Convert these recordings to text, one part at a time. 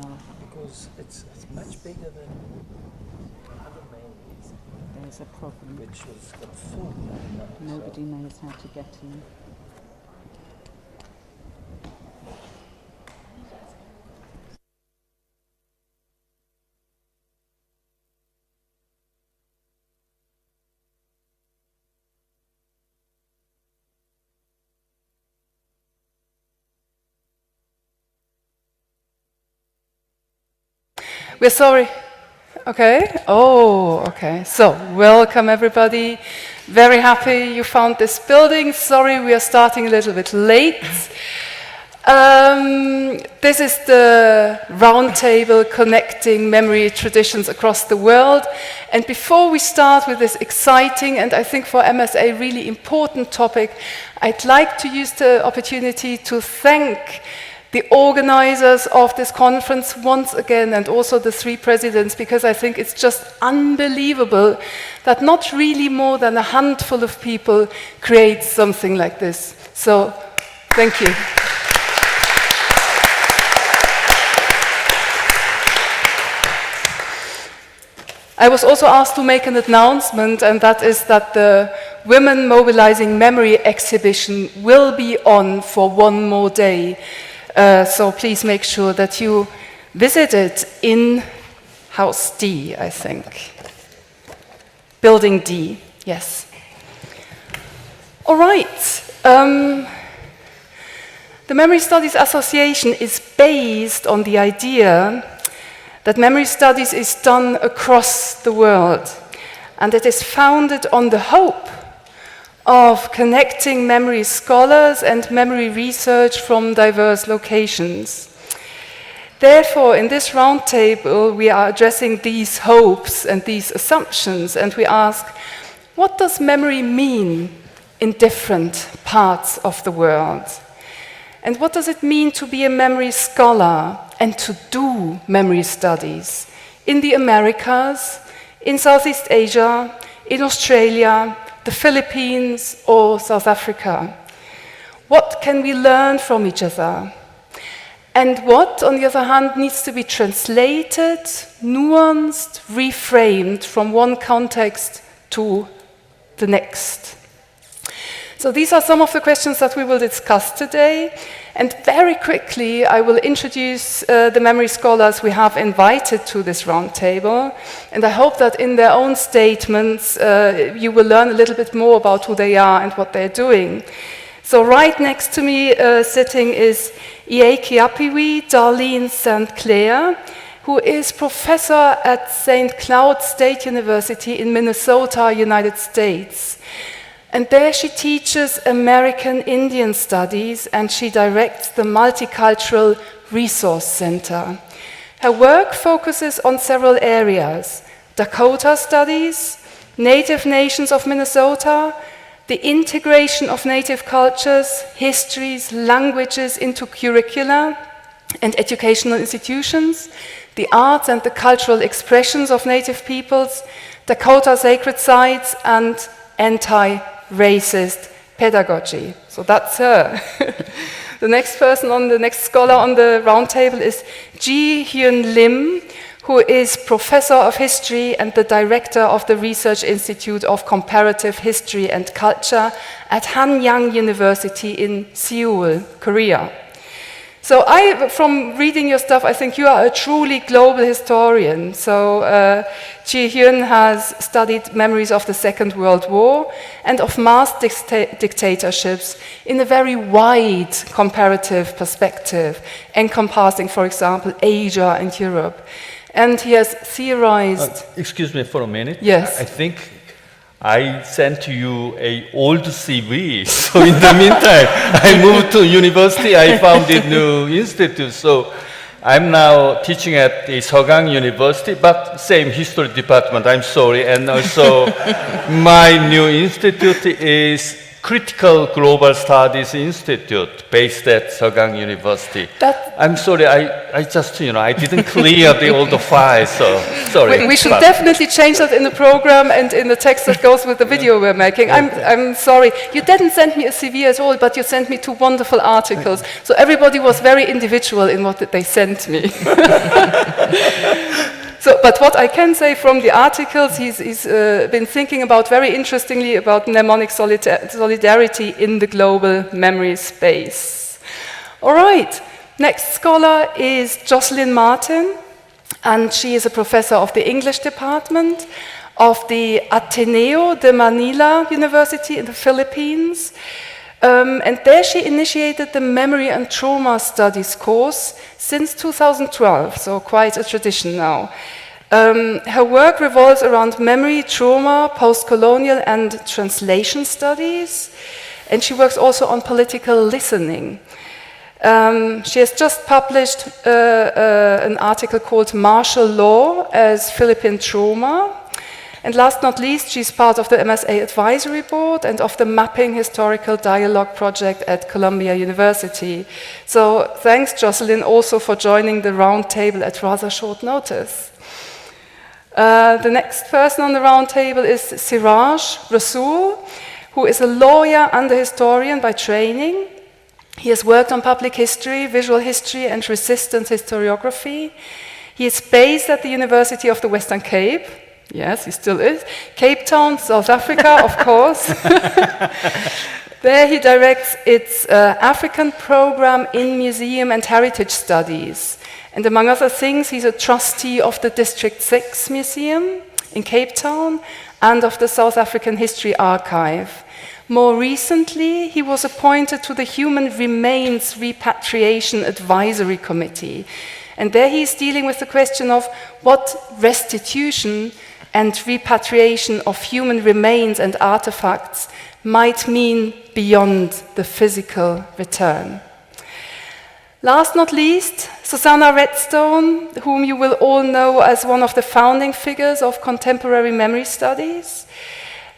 Because it's much bigger than other mains. There's a problem. Which was got full. Nobody knows how to get in. We're sorry. Okay. Oh, okay. So, welcome everybody. Very happy you found this building. Sorry, we are starting a little bit late. This is the roundtable connecting memory traditions across the world. And before we start with this exciting and I think for MSA really important topic, I'd like to use the opportunity to thank the organizers of this conference once again, and also the three presidents, because I think it's just unbelievable that not really more than a handful of people create something like this. So, thank you. I was also asked to make an announcement, and that is that the Women Mobilizing Memory exhibition will be on for one more day. So please make sure that you visit it in House D, I think. Building D, yes. All right. The Memory Studies Association is based on the idea that memory studies is done across the world, and it is founded on the hope of connecting memory scholars and memory research from diverse locations. Therefore, in this roundtable, we are addressing these hopes and these assumptions, and we ask, what does memory mean in different parts of the world? And what does it mean to be a memory scholar and to do memory studies in the Americas, in Southeast Asia, in Australia, the Philippines, or South Africa? What can we learn from each other? And what, on the other hand, needs to be translated, nuanced, reframed from one context to the next? So these are some of the questions that we will discuss today. And very quickly, I will introduce the memory scholars we have invited to this roundtable. And I hope that in their own statements, you will learn a little bit more about who they are and what they're doing. So right next to me sitting is Iyekiyapiwin Darlene St. Clair, who is professor at St. Cloud State University in Minnesota, United States. And there she teaches American Indian Studies, and she directs the Multicultural Resource Center. Her work focuses on several areas: Dakota Studies, Native Nations of Minnesota, the integration of native cultures, histories, languages into curricula and educational institutions, the arts and the cultural expressions of native peoples, Dakota sacred sites, and anti-racist pedagogy. So that's her. The next scholar on the roundtable is Jie-Hyun Lim, who is professor of history and the director of the Research Institute of Comparative History and Culture at Hanyang University in Seoul, Korea. So from reading your stuff, I think you are a truly global historian. So Jie-Hyun has studied memories of the Second World War and of mass dictatorships in a very wide comparative perspective, encompassing, for example, Asia and Europe. And he has theorized... excuse me for a minute. Yes. I think I sent to you an old CV. So in the meantime, I moved to university. I founded new institute. So I'm now teaching at the Sogang University, but same history department. I'm sorry. And also, my new institute is Critical Global Studies Institute based at Sogang University. I'm sorry, I just, I didn't clear all the files, so sorry. We should definitely change that in the program and in the text that goes with the video we're making. I'm sorry, you didn't send me a CV at all, but you sent me 2 wonderful articles. So everybody was very individual in what they sent me. But what I can say from the articles, he's been thinking about very interestingly about mnemonic solidarity in the global memory space. All right, next scholar is Jocelyn Martin, and she is a professor of the English department of the Ateneo de Manila University in the Philippines. And there she initiated the Memory and Trauma Studies course since 2012, so quite a tradition now. Her work revolves around memory, trauma, post-colonial and translation studies, and she works also on political listening. She has just published an article called Martial Law as Philippine Trauma. And last not least, she's part of the MSA Advisory Board and of the Mapping Historical Dialogue project at Columbia University. So thanks, Jocelyn, also for joining the roundtable at rather short notice. The next person on the roundtable is Suraj Rasul, who is a lawyer and a historian by training. He has worked on public history, visual history, and resistance historiography. He is based at the University of the Western Cape. Yes, he still is. Cape Town, South Africa, of course. There he directs its African program in museum and heritage studies. And among other things, he's a trustee of the District 6 Museum in Cape Town and of the South African History Archive. More recently, he was appointed to the Human Remains Repatriation Advisory Committee. And there he's dealing with the question of what restitution and repatriation of human remains and artifacts might mean beyond the physical return. Last not least, Susannah Radstone, whom you will all know as one of the founding figures of contemporary memory studies.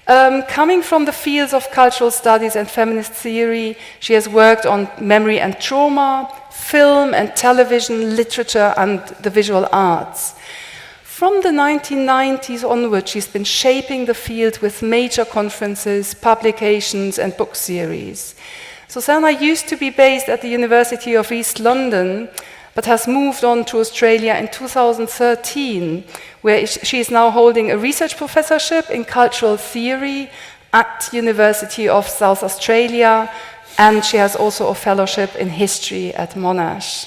Coming from the fields of cultural studies and feminist theory, she has worked on memory and trauma, film and television, literature, and the visual arts. From the 1990s onward, she's been shaping the field with major conferences, publications, and book series. Susannah used to be based at the University of East London, but has moved on to Australia in 2013, where she is now holding a research professorship in cultural theory at University of South Australia, and she has also a fellowship in history at Monash.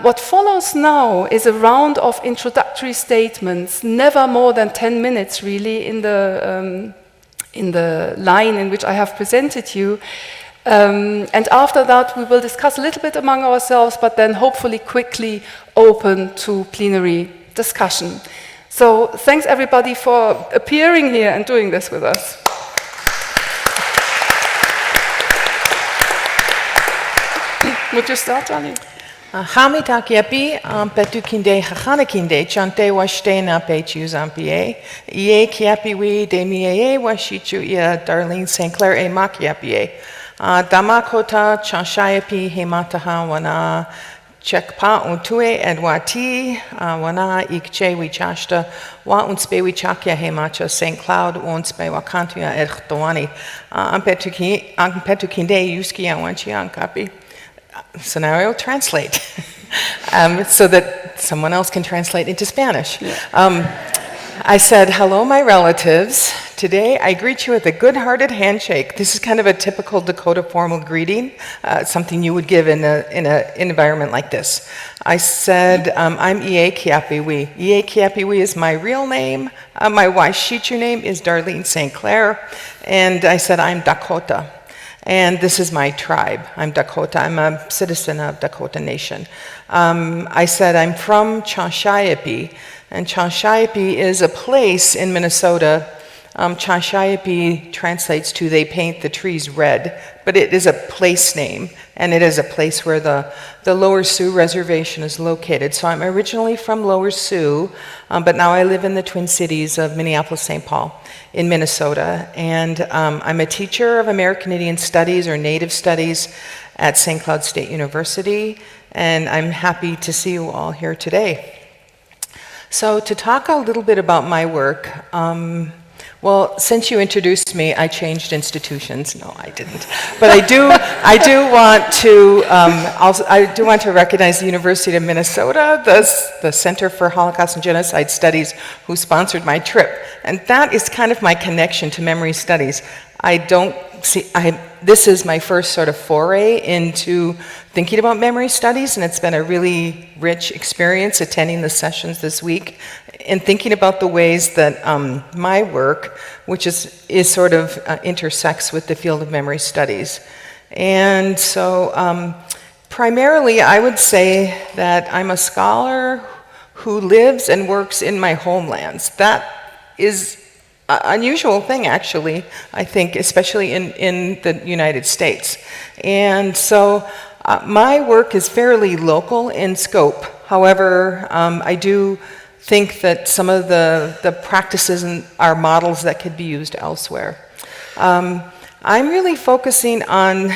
What follows now is a round of introductory statements, never more than 10 minutes really, in the line in which I have presented you. And after that, we will discuss a little bit among ourselves, but then hopefully quickly open to plenary discussion. So thanks everybody for appearing here and doing this with us. Would you start, Darlene? Hamitak yepi petukinde hakanakinde chante washtena pechu zampie Iyekiyapiwin de mieye washichu ya Darlene St. Clair e makiapie damakota chanshayapi hemataha wana chekpa untue edwati wana ikche wichashta wa unspe wichakya hemacha St. Cloud unspe wakantuya erchtwani ampetukinde yuski awanchi ankapi. So now I will translate so that someone else can translate into Spanish. I said, hello, my relatives. Today I greet you with a good-hearted handshake. This is kind of a typical Dakota formal greeting, something you would give in an environment like this. I said, I'm Iyekiyapiwin. Iyekiyapiwin is my real name. My Washichu name is Darlene St. Clair. And I said, I'm Dakota. And this is my tribe. I'm Dakota. I'm a citizen of Dakota Nation. I said I'm from Chanshayapi, and Chanshayapi is a place in Minnesota Llanes translates to "they paint the trees red," but it is a place name, and it is a place where the Lower Sioux Reservation is located. So I'm originally from Lower Sioux, but now I live in the Twin Cities of Minneapolis-St. Paul in Minnesota, and I'm a teacher of American Indian Studies or Native Studies at St. Cloud State University, and I'm happy to see you all here today. So to talk a little bit about my work, well, since you introduced me, I changed institutions. No, I didn't. But I do want to recognize the University of Minnesota, the Center for Holocaust and Genocide Studies, who sponsored my trip. And that is kind of my connection to memory studies. This is my first sort of foray into thinking about memory studies, and it's been a really rich experience attending the sessions this week and thinking about the ways that my work, which is sort of intersects with the field of memory studies. And so primarily I would say that I'm a scholar who lives and works in my homelands. That is unusual thing, actually, I think, especially in the United States. And so my work is fairly local in scope. However, I do think that some of the practices are models that could be used elsewhere. I'm really focusing on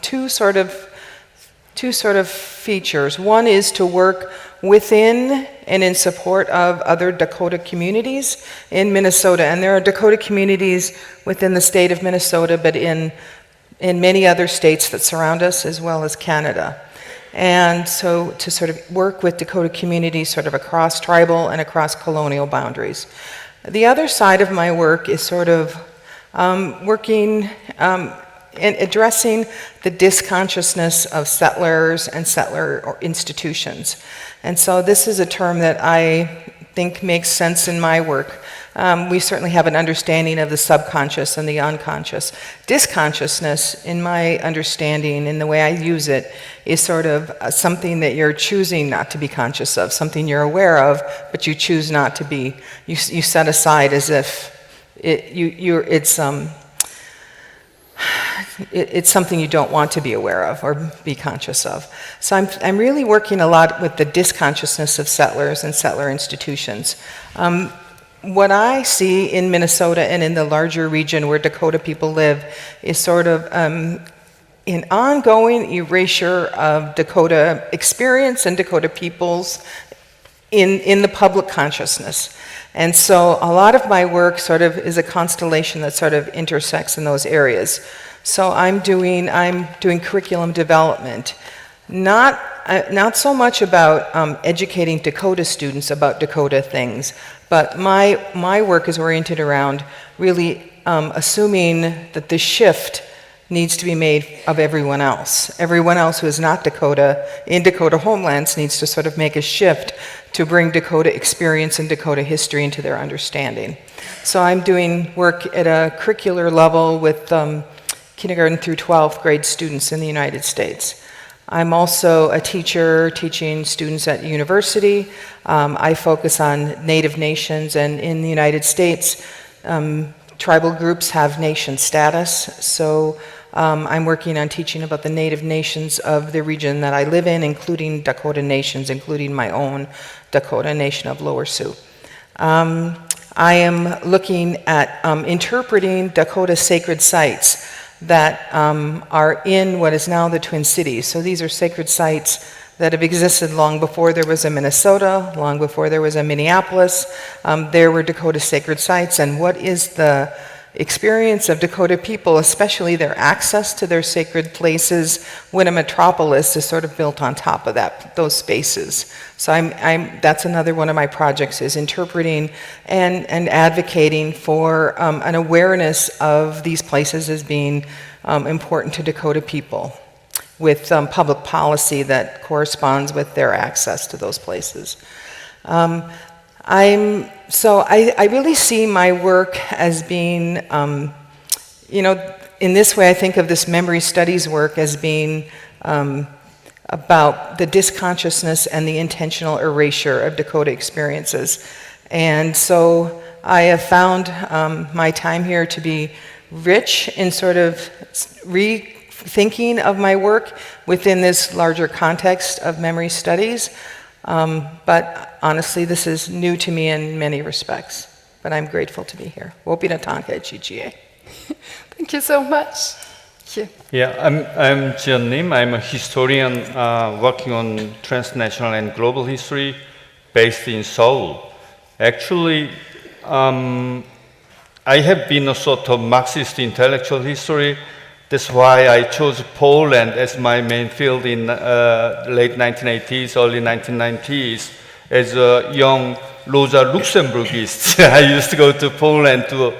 two sort of features. One is to work within and in support of other Dakota communities in Minnesota. And there are Dakota communities within the state of Minnesota, but in many other states that surround us, as well as Canada. And so to sort of work with Dakota communities sort of across tribal and across colonial boundaries. The other side of my work is sort of working in addressing the disconsciousness of settlers and settler institutions. And so this is a term that I think makes sense in my work. We certainly have an understanding of the subconscious and the unconscious. Disconsciousness, in my understanding, in the way I use it, is sort of something that you're choosing not to be conscious of, something you're aware of, but you choose not to be. You set aside as if it's something you don't want to be aware of or be conscious of. So I'm really working a lot with the disconsciousness of settlers and settler institutions. What I see in Minnesota and in the larger region where Dakota people live is sort of an ongoing erasure of Dakota experience and Dakota peoples in the public consciousness. And so a lot of my work sort of is a constellation that sort of intersects in those areas. So I'm doing curriculum development, not so much about educating Dakota students about Dakota things, but my work is oriented around really assuming that the shift needs to be made of everyone else. Everyone else who is not Dakota, in Dakota homelands, needs to sort of make a shift to bring Dakota experience and Dakota history into their understanding. So I'm doing work at a curricular level with kindergarten through 12th grade students in the United States. I'm also a teacher teaching students at university. I focus on Native nations, and in the United States, tribal groups have nation status. So I'm working on teaching about the Native nations of the region that I live in, including Dakota nations, including my own Dakota nation of Lower Sioux. I am looking at interpreting Dakota sacred sites that are in what is now the Twin Cities. So these are sacred sites that have existed long before there was a Minnesota, long before there was a Minneapolis. There were Dakota sacred sites, and what is the experience of Dakota people, especially their access to their sacred places when a metropolis is sort of built on top of those spaces. So that's another one of my projects, is interpreting and advocating for an awareness of these places as being important to Dakota people, with public policy that corresponds with their access to those places. I really see my work as being, in this way I think of this memory studies work as being about the disconsciousness and the intentional erasure of Dakota experiences. And so I have found my time here to be rich in sort of rethinking of my work within this larger context of memory studies. But honestly, this is new to me in many respects. But I'm grateful to be here. Wopinatanka Chichie. Thank you so much. Thank you. Yeah, I'm Jie-Hyun. I'm a historian working on transnational and global history based in Seoul. Actually, I have been a sort of Marxist intellectual history. That's why I chose Poland as my main field in late 1980s, early 1990s. As a young Rosa Luxemburgist, I used to go to Poland to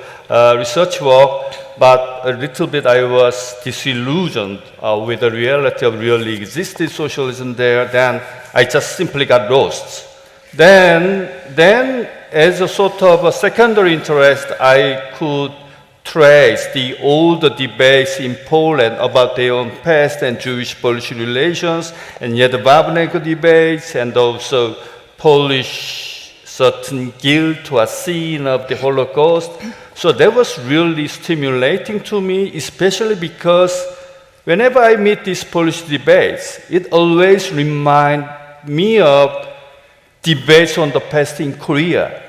research work, but a little bit I was disillusioned with the reality of really existing socialism there. Then I just simply got lost. Then as a sort of a secondary interest, I could trace the older debates in Poland about their own past and Jewish-Polish relations, and yet the Wawnego debates, and also Polish certain guilt or sin of the Holocaust. So that was really stimulating to me, especially because whenever I meet these Polish debates, it always reminds me of debates on the past in Korea.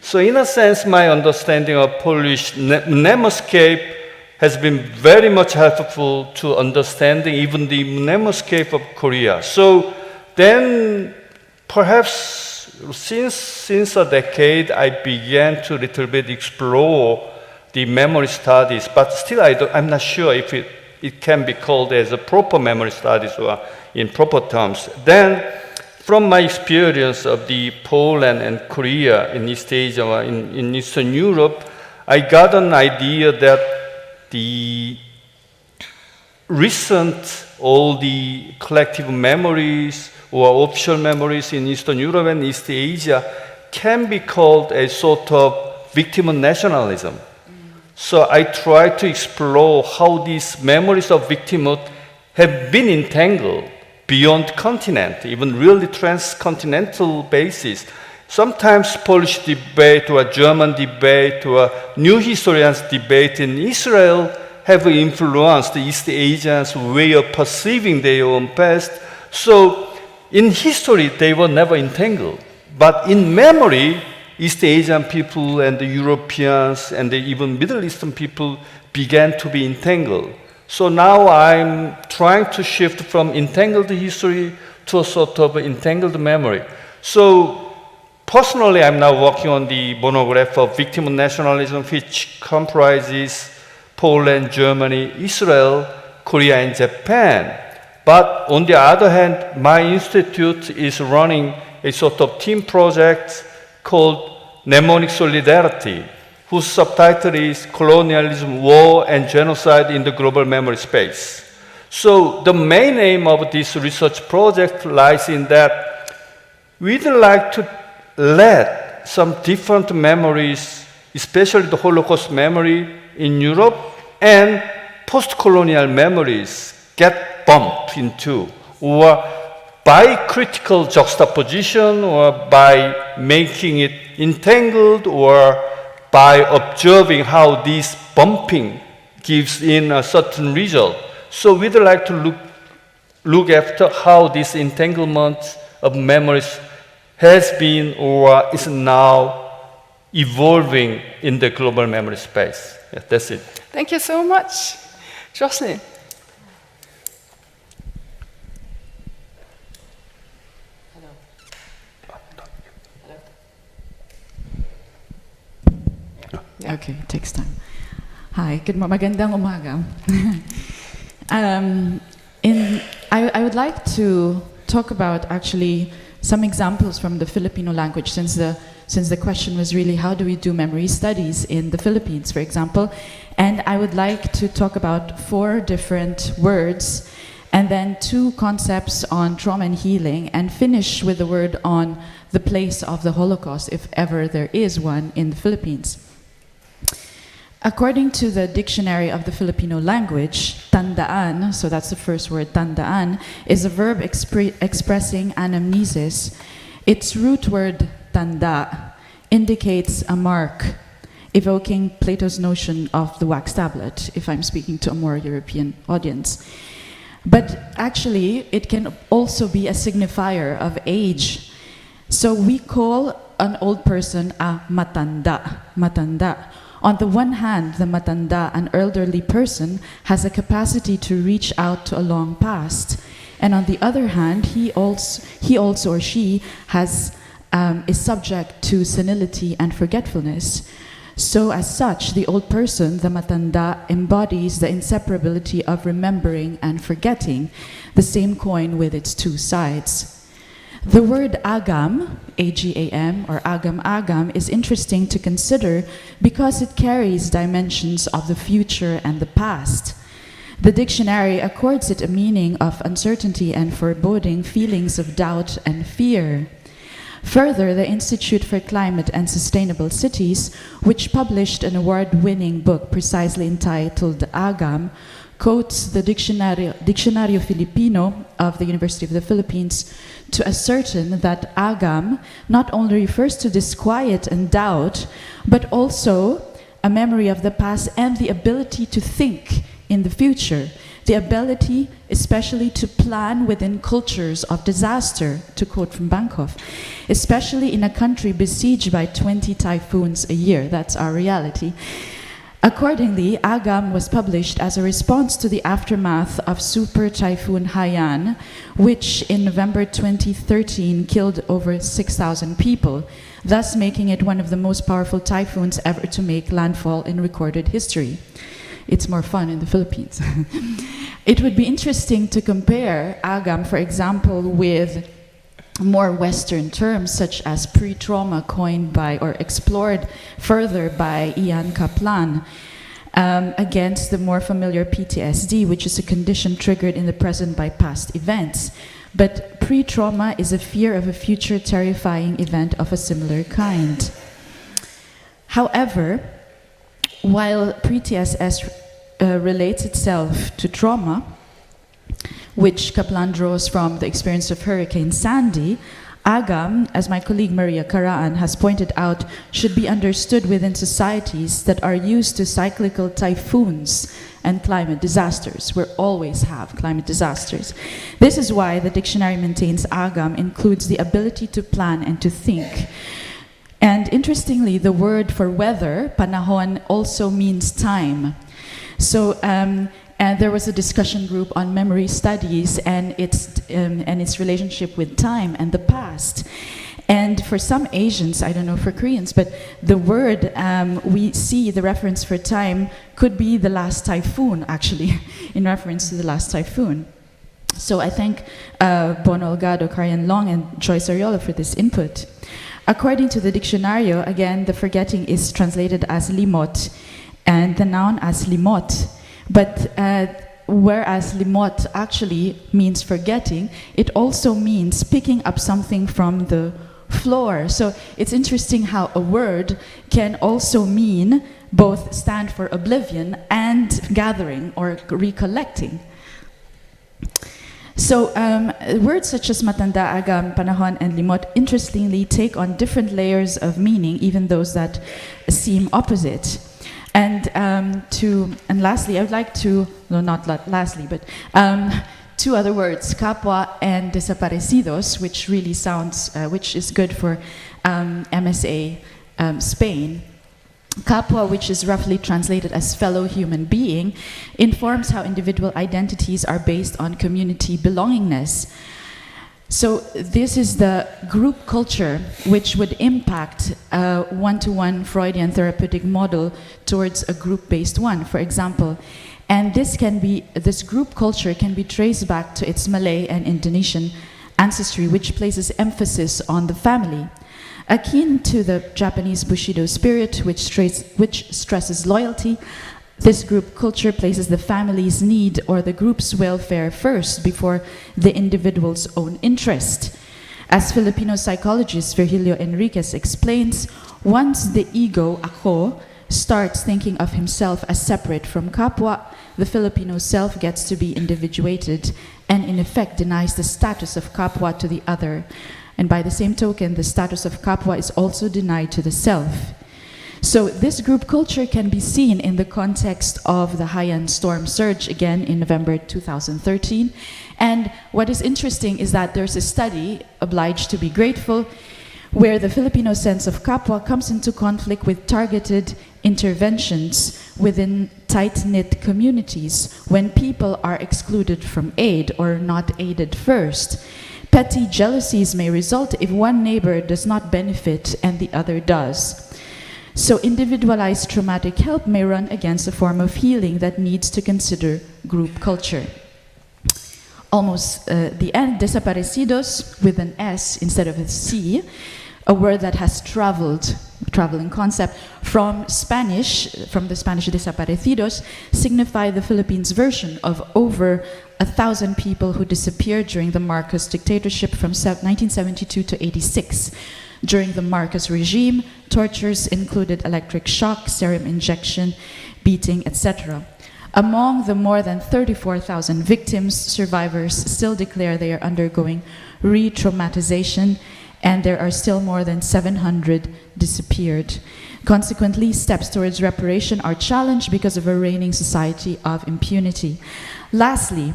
So in a sense, my understanding of Polish mnemoscape has been very much helpful to understanding even the mnemoscape of Korea. So then perhaps since a decade, I began to little bit explore the memory studies, but still I'm not sure if it can be called as a proper memory studies or in proper terms. Then from my experience of the Poland and Korea in East Asia or in Eastern Europe, I got an idea that the recent, all the collective memories or official memories in Eastern Europe and East Asia can be called a sort of victim nationalism. So I tried to explore how these memories of victimhood have been entangled beyond continent, even really transcontinental basis. Sometimes Polish debate or German debate or new historians debate in Israel have influenced the East Asians' way of perceiving their own past. So in history, they were never entangled. But in memory, East Asian people and the Europeans and the even Middle Eastern people began to be entangled. So now I'm trying to shift from entangled history to a sort of entangled memory. So personally, I'm now working on the monograph of victim nationalism, which comprises Poland, Germany, Israel, Korea, and Japan. But on the other hand, my institute is running a sort of team project called Mnemonic Solidarity, whose subtitle is Colonialism, War, and Genocide in the Global Memory Space. So the main aim of this research project lies in that we'd like to let some different memories, especially the Holocaust memory in Europe and post-colonial memories, get bumped into, or by critical juxtaposition, or by making it entangled, or by observing how this bumping gives in a certain result. So we'd like to look after how this entanglement of memories has been or is now evolving in the global memory space. Yeah, that's it. Thank you so much. Jocelyn. Okay, it takes time. Hi, magandang umaga. I would like to talk about actually some examples from the Filipino language, since the question was really how do we do memory studies in the Philippines, for example. And I would like to talk about 4 different words and then 2 concepts on trauma and healing, and finish with a word on the place of the Holocaust, if ever there is one in the Philippines. According to the Dictionary of the Filipino Language, tandaan, so that's the first word, tandaan, is a verb expressing anamnesis. Its root word, tanda, indicates a mark, evoking Plato's notion of the wax tablet, if I'm speaking to a more European audience. But actually, it can also be a signifier of age. So we call an old person a matanda. On the one hand, the matanda, an elderly person, has a capacity to reach out to a long past. And on the other hand, he also or she is subject to senility and forgetfulness. So as such, the old person, the matanda, embodies the inseparability of remembering and forgetting, the same coin with its two sides. The word agam, A-G-A-M, or agam, is interesting to consider because it carries dimensions of the future and the past. The dictionary accords it a meaning of uncertainty and foreboding, feelings of doubt and fear. Further, the Institute for Climate and Sustainable Cities, which published an award-winning book precisely entitled Agam, quotes the Diccionario Filipino of the University of the Philippines to ascertain that agam not only refers to disquiet and doubt, but also a memory of the past and the ability to think in the future, the ability especially to plan within cultures of disaster, to quote from Bankhoff, especially in a country besieged by 20 typhoons a year. That's our reality. Accordingly, Agam was published as a response to the aftermath of Super Typhoon Haiyan, which in November 2013 killed over 6,000 people, thus making it one of the most powerful typhoons ever to make landfall in recorded history. It's more fun in the Philippines. It would be interesting to compare Agam, for example, with more Western terms such as pre-trauma, coined by or explored further by Ian Kaplan, against the more familiar PTSD, which is a condition triggered in the present by past events. But pre-trauma is a fear of a future terrifying event of a similar kind. However, while pre-TSS relates itself to trauma, which Kaplan draws from the experience of Hurricane Sandy, Agam, as my colleague Maria Caraan has pointed out, should be understood within societies that are used to cyclical typhoons and climate disasters. We always have climate disasters. This is why the dictionary maintains Agam includes the ability to plan and to think. And interestingly, the word for weather, panahon, also means time. So, and there was a discussion group on memory studies and its relationship with time and the past. And for some Asians, I don't know for Koreans, but the word, we see the reference for time could be the last typhoon, actually, in reference to the last typhoon. So I thank Bono Olgado, Karian Long, and Joyce Ariola for this input. According to the Diccionario, again, the forgetting is translated as limot, and the noun as limot. But whereas limot actually means forgetting, it also means picking up something from the floor. So it's interesting how a word can also mean both stand for oblivion and gathering or recollecting. So words such as matanda, agam, panahon, and limot interestingly take on different layers of meaning, even those that seem opposite. And lastly, I would like to, no, not lastly, but two other words, kapwa and desaparecidos, which really sounds, which is good for MSA Spain. Kapwa, which is roughly translated as fellow human being, informs how individual identities are based on community belongingness. So this is the group culture which would impact a one-to-one Freudian therapeutic model towards a group-based one, for example. And this group culture can be traced back to its Malay and Indonesian ancestry, which places emphasis on the family. Akin to the Japanese Bushido spirit, which stresses loyalty, this group culture places the family's need or the group's welfare first before the individual's own interest. As Filipino psychologist Virgilio Enriquez explains, once the ego, ako, starts thinking of himself as separate from kapwa, the Filipino self gets to be individuated and in effect denies the status of kapwa to the other. And by the same token, the status of Kapwa is also denied to the self. So this group culture can be seen in the context of the Haiyan storm surge again in November 2013. And what is interesting is that there's a study, Obliged to be Grateful, where the Filipino sense of kapwa comes into conflict with targeted interventions within tight-knit communities when people are excluded from aid or not aided first. Petty jealousies may result if one neighbor does not benefit and the other does. So individualized traumatic help may run against a form of healing that needs to consider group culture. Almost the end, desaparecidos with an S instead of a C, a word that has traveling concept, from the Spanish desaparecidos, signify the Philippines' version of over 1,000 people who disappeared during the Marcos dictatorship from 1972 to 86. During the Marcos regime, tortures included electric shock, serum injection, beating, etc. Among the more than 34,000 victims, survivors still declare they are undergoing re-traumatization, and there are still more than 700 disappeared. Consequently, steps towards reparation are challenged because of a reigning society of impunity. Lastly,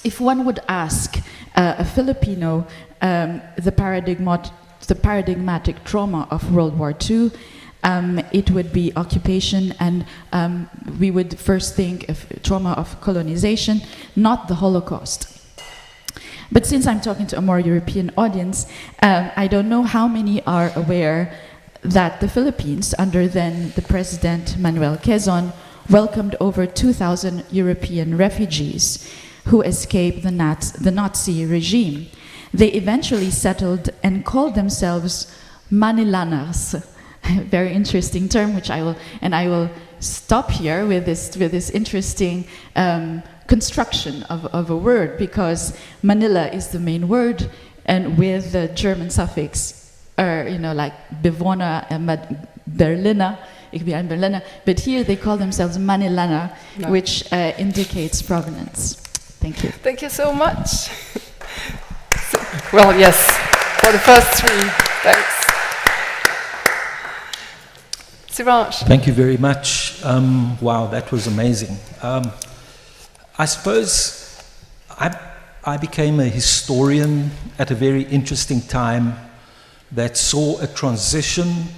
if one would ask a Filipino the paradigmatic trauma of World War II, it would be occupation, and we would first think of trauma of colonization, not the Holocaust. But since I'm talking to a more European audience, I don't know how many are aware that the Philippines, under then the President Manuel Quezon, welcomed over 2,000 European refugees who escaped the Nazi regime. They eventually settled and called themselves Manilanas. Very interesting term, which I will stop here with this interesting construction of a word, because Manila is the main word, and with the German suffix, like Bewohner and Berliner, ich bin ein Berliner, but here they call themselves Manilaner, which indicates provenance. Thank you. Thank you so much. Well, yes, for the first three, thanks. Suraj. Thank you very much. Wow, that was amazing. I suppose I became a historian at a very interesting time that saw a transition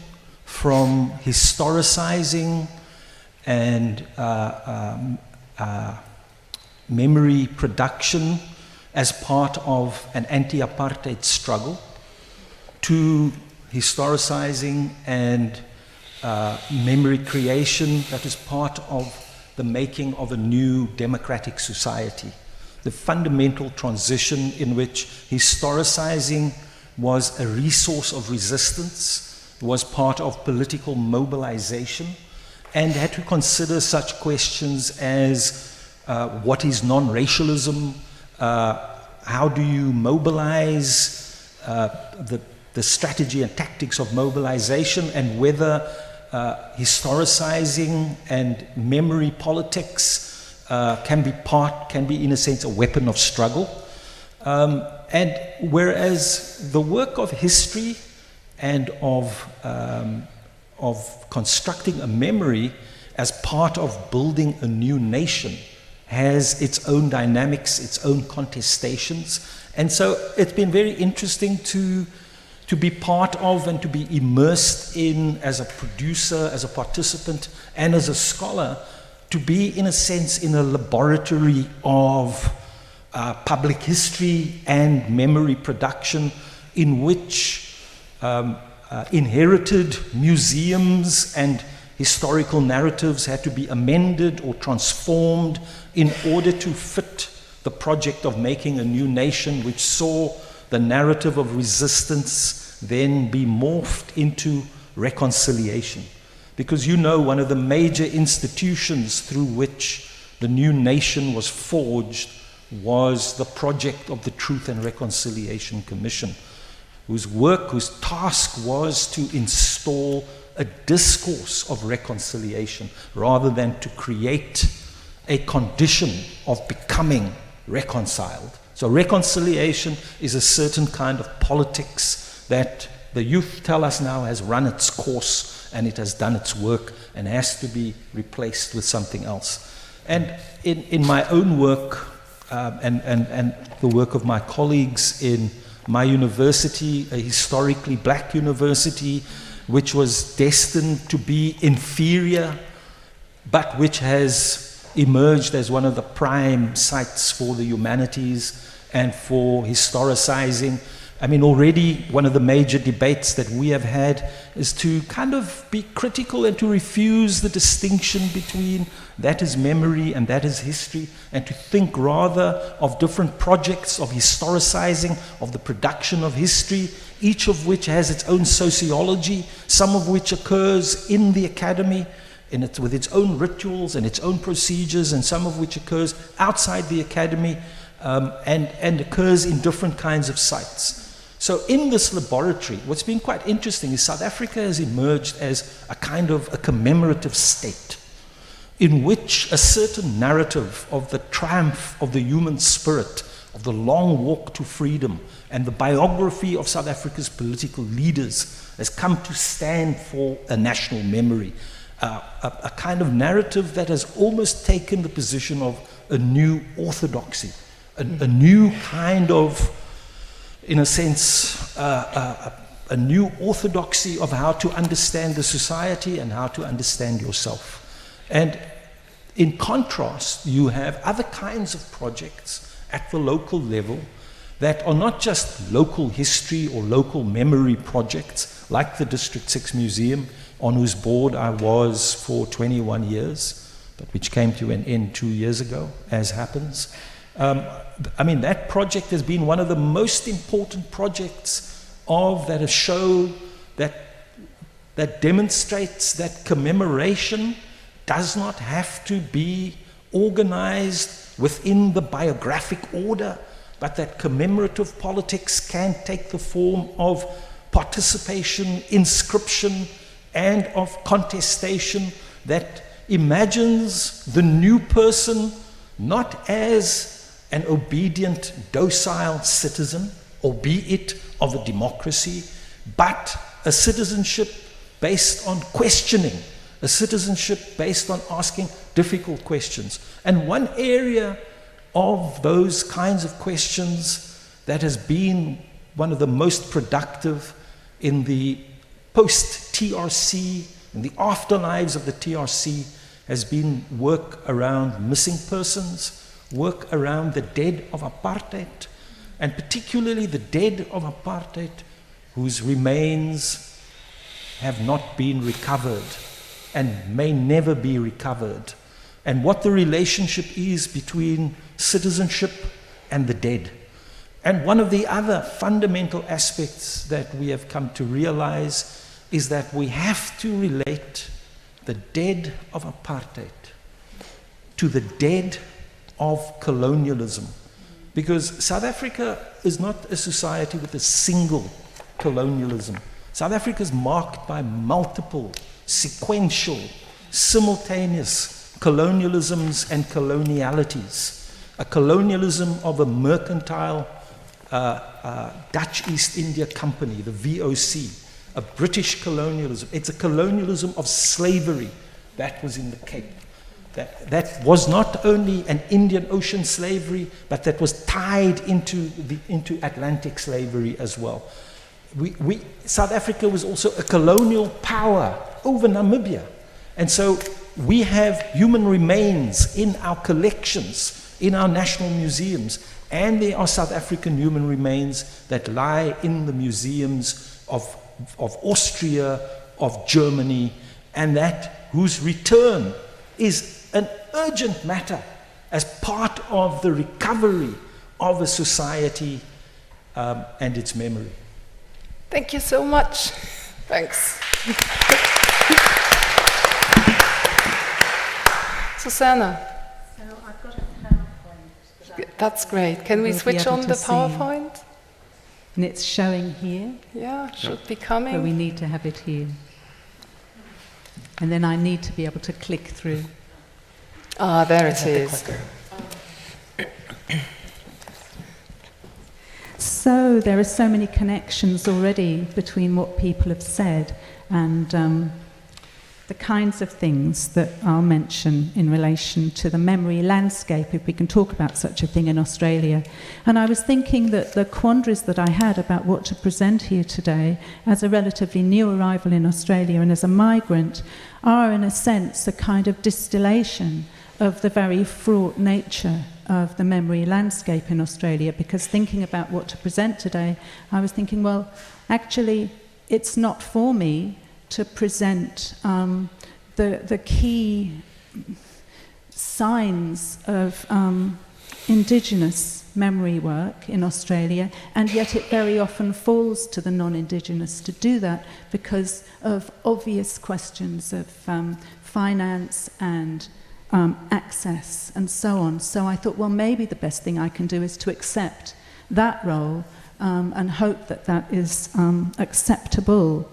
from historicizing and memory production as part of an anti-apartheid struggle to historicizing and memory creation that is part of the making of a new democratic society. The fundamental transition in which historicizing was a resource of resistance, was part of political mobilization, and had to consider such questions as what is non-racialism, how do you mobilize the strategy and tactics of mobilization, and whether historicizing and memory politics can be in a sense a weapon of struggle. And whereas the work of history and of constructing a memory as part of building a new nation has its own dynamics, its own contestations. And so it's been very interesting to be part of and to be immersed in, as a producer, as a participant, and as a scholar, to be in a sense in a laboratory of public history and memory production, in which inherited museums and historical narratives had to be amended or transformed in order to fit the project of making a new nation, which saw the narrative of resistance then be morphed into reconciliation. Because one of the major institutions through which the new nation was forged was the project of the Truth and Reconciliation Commission, whose task was to install a discourse of reconciliation rather than to create a condition of becoming reconciled. So reconciliation is a certain kind of politics that the youth tell us now has run its course and it has done its work and has to be replaced with something else. And in my own work and the work of my colleagues in my university, a historically black university, which was destined to be inferior, but which has emerged as one of the prime sites for the humanities and for historicizing. I mean, already one of the major debates that we have had is to kind of be critical and to refuse the distinction between that is memory and that is history, and to think rather of different projects of historicizing, of the production of history, each of which has its own sociology, some of which occurs in the academy, with its own rituals and its own procedures, and some of which occurs outside the academy and occurs in different kinds of sites. So in this laboratory, what's been quite interesting is South Africa has emerged as a kind of a commemorative state in which a certain narrative of the triumph of the human spirit, of the long walk to freedom, and the biography of South Africa's political leaders has come to stand for a national memory. A kind of narrative that has almost taken the position of a new orthodoxy, a new kind of, in a sense, a new orthodoxy of how to understand the society and how to understand yourself. And in contrast, you have other kinds of projects at the local level that are not just local history or local memory projects, like the District 6 Museum, on whose board I was for 21 years, but which came to an end 2 years ago, as happens. I mean, that project has been one of the most important projects that a show that demonstrates that commemoration does not have to be organized within the biographic order, but that commemorative politics can take the form of participation, inscription, and of contestation that imagines the new person not as an obedient, docile citizen, albeit of a democracy, but a citizenship based on questioning, a citizenship based on asking difficult questions. And one area of those kinds of questions that has been one of the most productive in the post-TRC, in the afterlives of the TRC, has been work around missing persons, work around the dead of apartheid, and particularly the dead of apartheid whose remains have not been recovered and may never be recovered, and what the relationship is between citizenship and the dead. And one of the other fundamental aspects that we have come to realize is that we have to relate the dead of apartheid to the dead of colonialism. Because South Africa is not a society with a single colonialism. South Africa is marked by multiple, sequential, simultaneous colonialisms and colonialities. A colonialism of a mercantile Dutch East India Company, the VOC, a British colonialism. It's a colonialism of slavery that was in the Cape. That was not only an Indian Ocean slavery, but that was tied into Atlantic slavery as well. South Africa was also a colonial power over Namibia. And so we have human remains in our collections, in our national museums, and there are South African human remains that lie in the museums of Austria, of Germany, and whose return is an urgent matter as part of the recovery of a society and its memory. Thank you so much. Thanks. Susannah. So I've got a PowerPoint. That's great. Can we switch on the PowerPoint? And it's showing here. Yeah, should be coming. But we need to have it here. And then I need to be able to click through. Ah, there it is. so there are so many connections already between what people have said and the kinds of things that I'll mention in relation to the memory landscape, if we can talk about such a thing in Australia. And I was thinking that the quandaries that I had about what to present here today, as a relatively new arrival in Australia and as a migrant, are in a sense a kind of distillation of the very fraught nature of the memory landscape in Australia, because thinking about what to present today, I was thinking, well, actually, it's not for me to present the key signs of Indigenous memory work in Australia, and yet it very often falls to the non-Indigenous to do that because of obvious questions of finance and access and so on. So I thought, well, maybe the best thing I can do is to accept that role and hope that that is acceptable.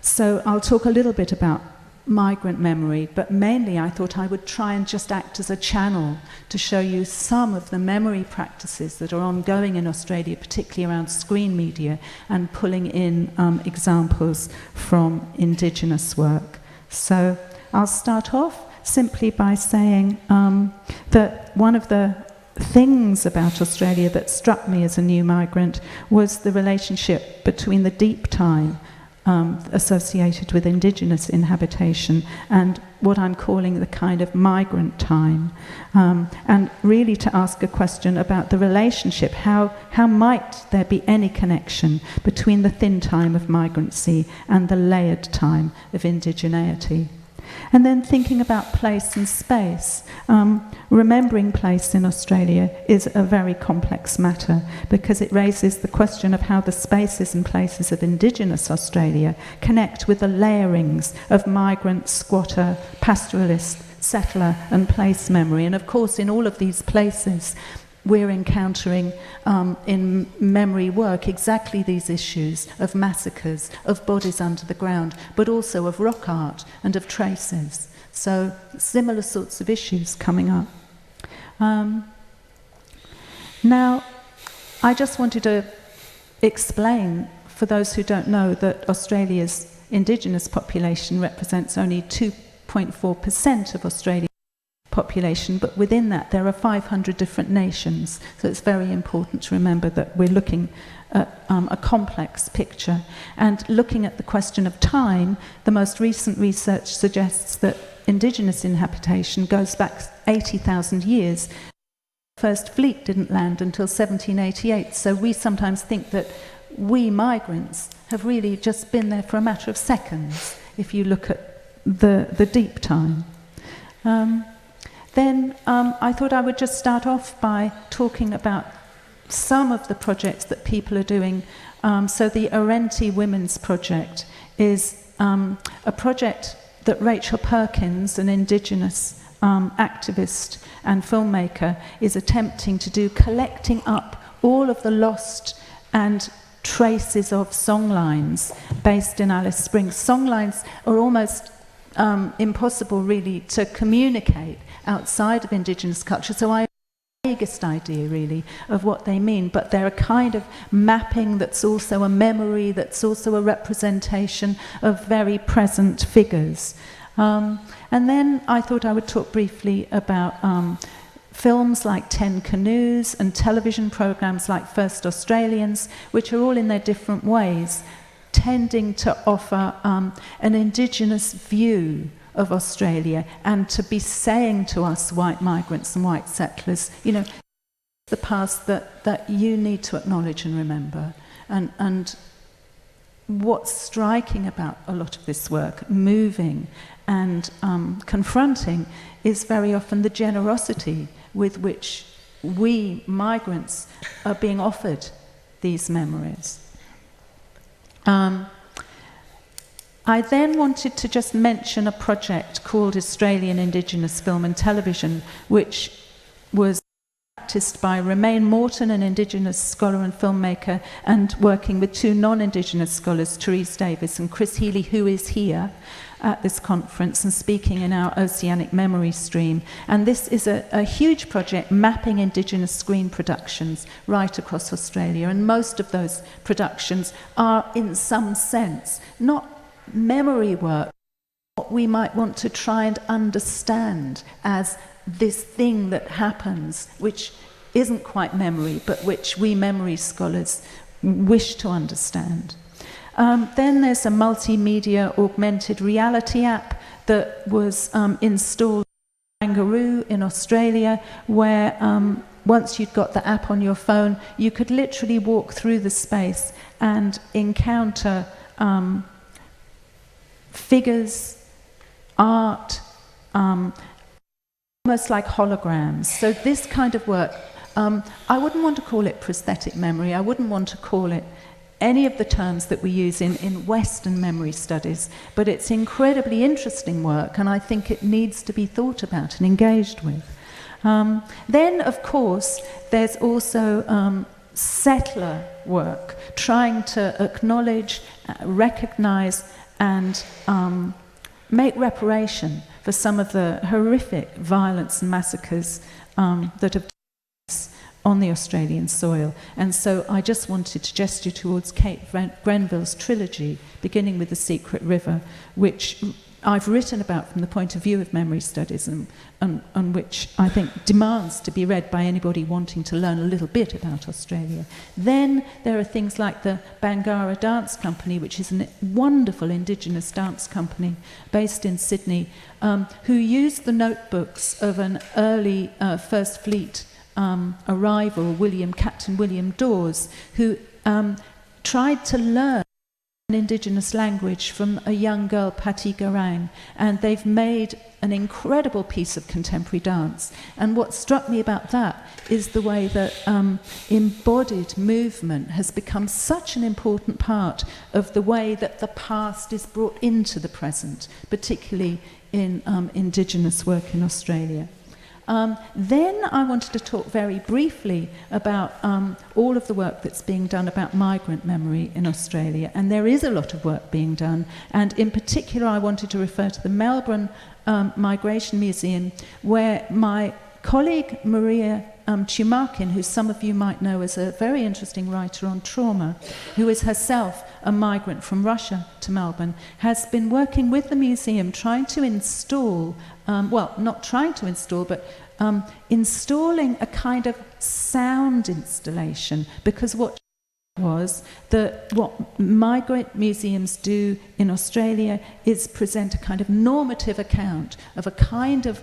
So I'll talk a little bit about migrant memory, but mainly I thought I would try and just act as a channel to show you some of the memory practices that are ongoing in Australia, particularly around screen media, and pulling in examples from Indigenous work. So I'll start off simply by saying that one of the things about Australia that struck me as a new migrant was the relationship between the deep time associated with Indigenous inhabitation and what I'm calling the kind of migrant time, and really to ask a question about the relationship, how might there be any connection between the thin time of migrancy and the layered time of indigeneity. And then thinking about place and space. Remembering place in Australia is a very complex matter because it raises the question of how the spaces and places of Indigenous Australia connect with the layerings of migrant, squatter, pastoralist, settler and place memory. And of course, in all of these places, we're encountering in memory work exactly these issues of massacres, of bodies under the ground, but also of rock art and of traces. So similar sorts of issues coming up. Now, I just wanted to explain, for those who don't know, that Australia's Indigenous population represents only 2.4% of Australia's population, but within that there are 500 different nations. So it's very important to remember that we're looking at a complex picture. And looking at the question of time, the most recent research suggests that Indigenous inhabitation goes back 80,000 years. The first fleet didn't land until 1788, so we sometimes think that we migrants have really just been there for a matter of seconds, if you look at the deep time. Then I thought I would just start off by talking about some of the projects that people are doing. So the Arenti Women's Project is a project that Rachel Perkins, an Indigenous activist and filmmaker, is attempting to do, collecting up all of the lost and traces of songlines based in Alice Springs. Songlines are almost impossible really to communicate outside of Indigenous culture, so I have the vaguest idea really of what they mean, but they're a kind of mapping that's also a memory, that's also a representation of very present figures. And then I thought I would talk briefly about films like 10 Canoes and television programs like First Australians, which are all in their different ways tending to offer an Indigenous view of Australia and to be saying to us white migrants and white settlers, you know, the past that you need to acknowledge and remember. And what's striking about a lot of this work, moving and confronting, is very often the generosity with which we migrants are being offered these memories. I then wanted to just mention a project called Australian Indigenous Film and Television, which was practiced by Romain Morton, an Indigenous scholar and filmmaker, and working with two non-Indigenous scholars, Therese Davis and Chris Healy, who is here at this conference and speaking in our Oceanic Memory stream. And this is a huge project mapping Indigenous screen productions right across Australia. And most of those productions are, in some sense, not memory work, what we might want to try and understand as this thing that happens, which isn't quite memory, but which we memory scholars wish to understand. Then there's a multimedia augmented reality app that was installed in Kangaroo in Australia, where once you'd got the app on your phone, you could literally walk through the space and encounter figures, art, almost like holograms. So this kind of work, I wouldn't want to call it prosthetic memory. I wouldn't want to call it any of the terms that we use in Western memory studies, but it's incredibly interesting work, and I think it needs to be thought about and engaged with. Then, of course, there's also settler work, trying to acknowledge, recognize, and make reparation for some of the horrific violence and massacres that have taken place on the Australian soil. And so I just wanted to gesture towards Kate Grenville's trilogy, beginning with The Secret River, which I've written about from the point of view of memory studies, and which I think demands to be read by anybody wanting to learn a little bit about Australia. Then there are things like the Bangarra Dance Company, which is a wonderful Indigenous dance company based in Sydney, who used the notebooks of an early First Fleet arrival, Captain William Dawes, who tried to learn an Indigenous language from a young girl, Patti Garang, and they've made an incredible piece of contemporary dance. And what struck me about that is the way that embodied movement has become such an important part of the way that the past is brought into the present, particularly in Indigenous work in Australia. Then I wanted to talk very briefly about all of the work that's being done about migrant memory in Australia, and there is a lot of work being done, and in particular I wanted to refer to the Melbourne Migration Museum, where my colleague Maria Chumarkin, who some of you might know as a very interesting writer on trauma, who is herself a migrant from Russia to Melbourne, has been working with the museum trying to install, not trying to install, but installing a kind of sound installation, because what was that what migrant museums do in Australia is present a kind of normative account of a kind of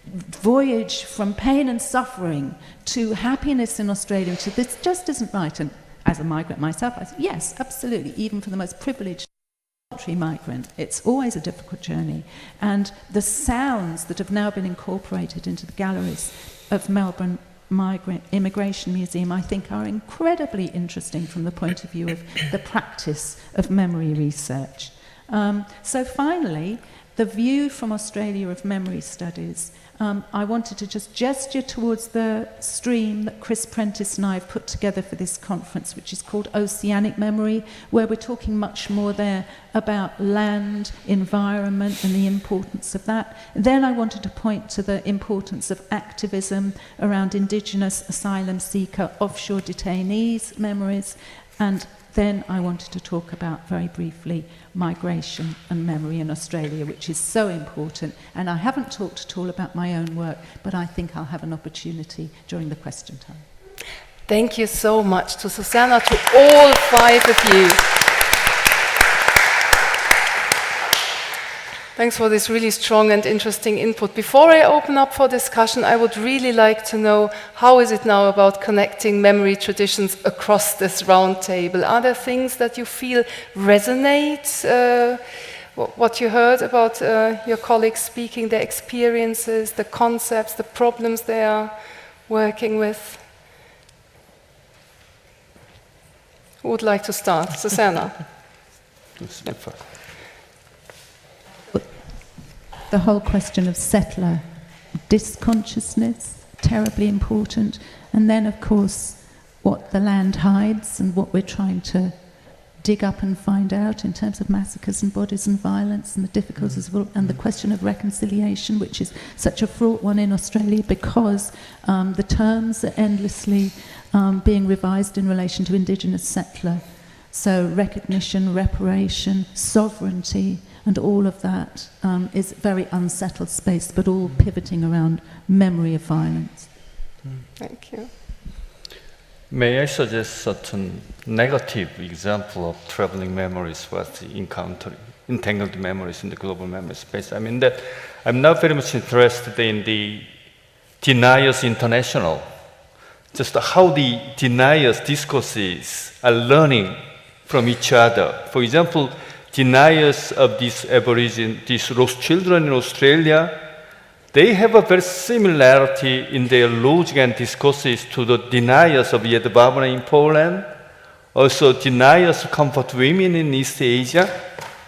voyage from pain and suffering to happiness in Australia, which this just isn't right. And as a migrant myself, I said, yes, absolutely, even for the most privileged country migrant, it's always a difficult journey. And the sounds that have now been incorporated into the galleries of Melbourne Immigration Museum, I think, are incredibly interesting from the point of view of the practice of memory research. So finally, the view from Australia of memory studies. I wanted to just gesture towards the stream that Chris Prentice and I have put together for this conference, which is called Oceanic Memory, where we're talking much more there about land, environment, and the importance of that. Then I wanted to point to the importance of activism around Indigenous asylum seeker, offshore detainees memories, and then I wanted to talk about, very briefly, migration and memory in Australia, which is so important. And I haven't talked at all about my own work, but I think I'll have an opportunity during the question time. Thank you so much to Susannah, to all five of you. Thanks for this really strong and interesting input. Before I open up for discussion, I would really like to know, how is it now about connecting memory traditions across this round table? Are there things that you feel resonate? What you heard about your colleagues speaking, their experiences, the concepts, the problems they are working with? Who would like to start? Susannah. The whole question of settler disconsciousness, terribly important. And then, of course, what the land hides and what we're trying to dig up and find out in terms of massacres and bodies and violence and the difficulties and the question of reconciliation, which is such a fraught one in Australia because the terms are endlessly being revised in relation to Indigenous settler. So recognition, reparation, sovereignty, and all of that is a very unsettled space, but all pivoting around memory of violence. Thank you. May I suggest certain negative example of traveling memories was encountering entangled memories in the global memory space? I mean that I'm now very much interested in the Deniers International, just how the deniers discourses are learning from each other. For example, deniers of these Aborigine, these lost children in Australia, they have a very similarity in their logic and discourses to the deniers of Jedwabne in Poland, also deniers of comfort women in East Asia.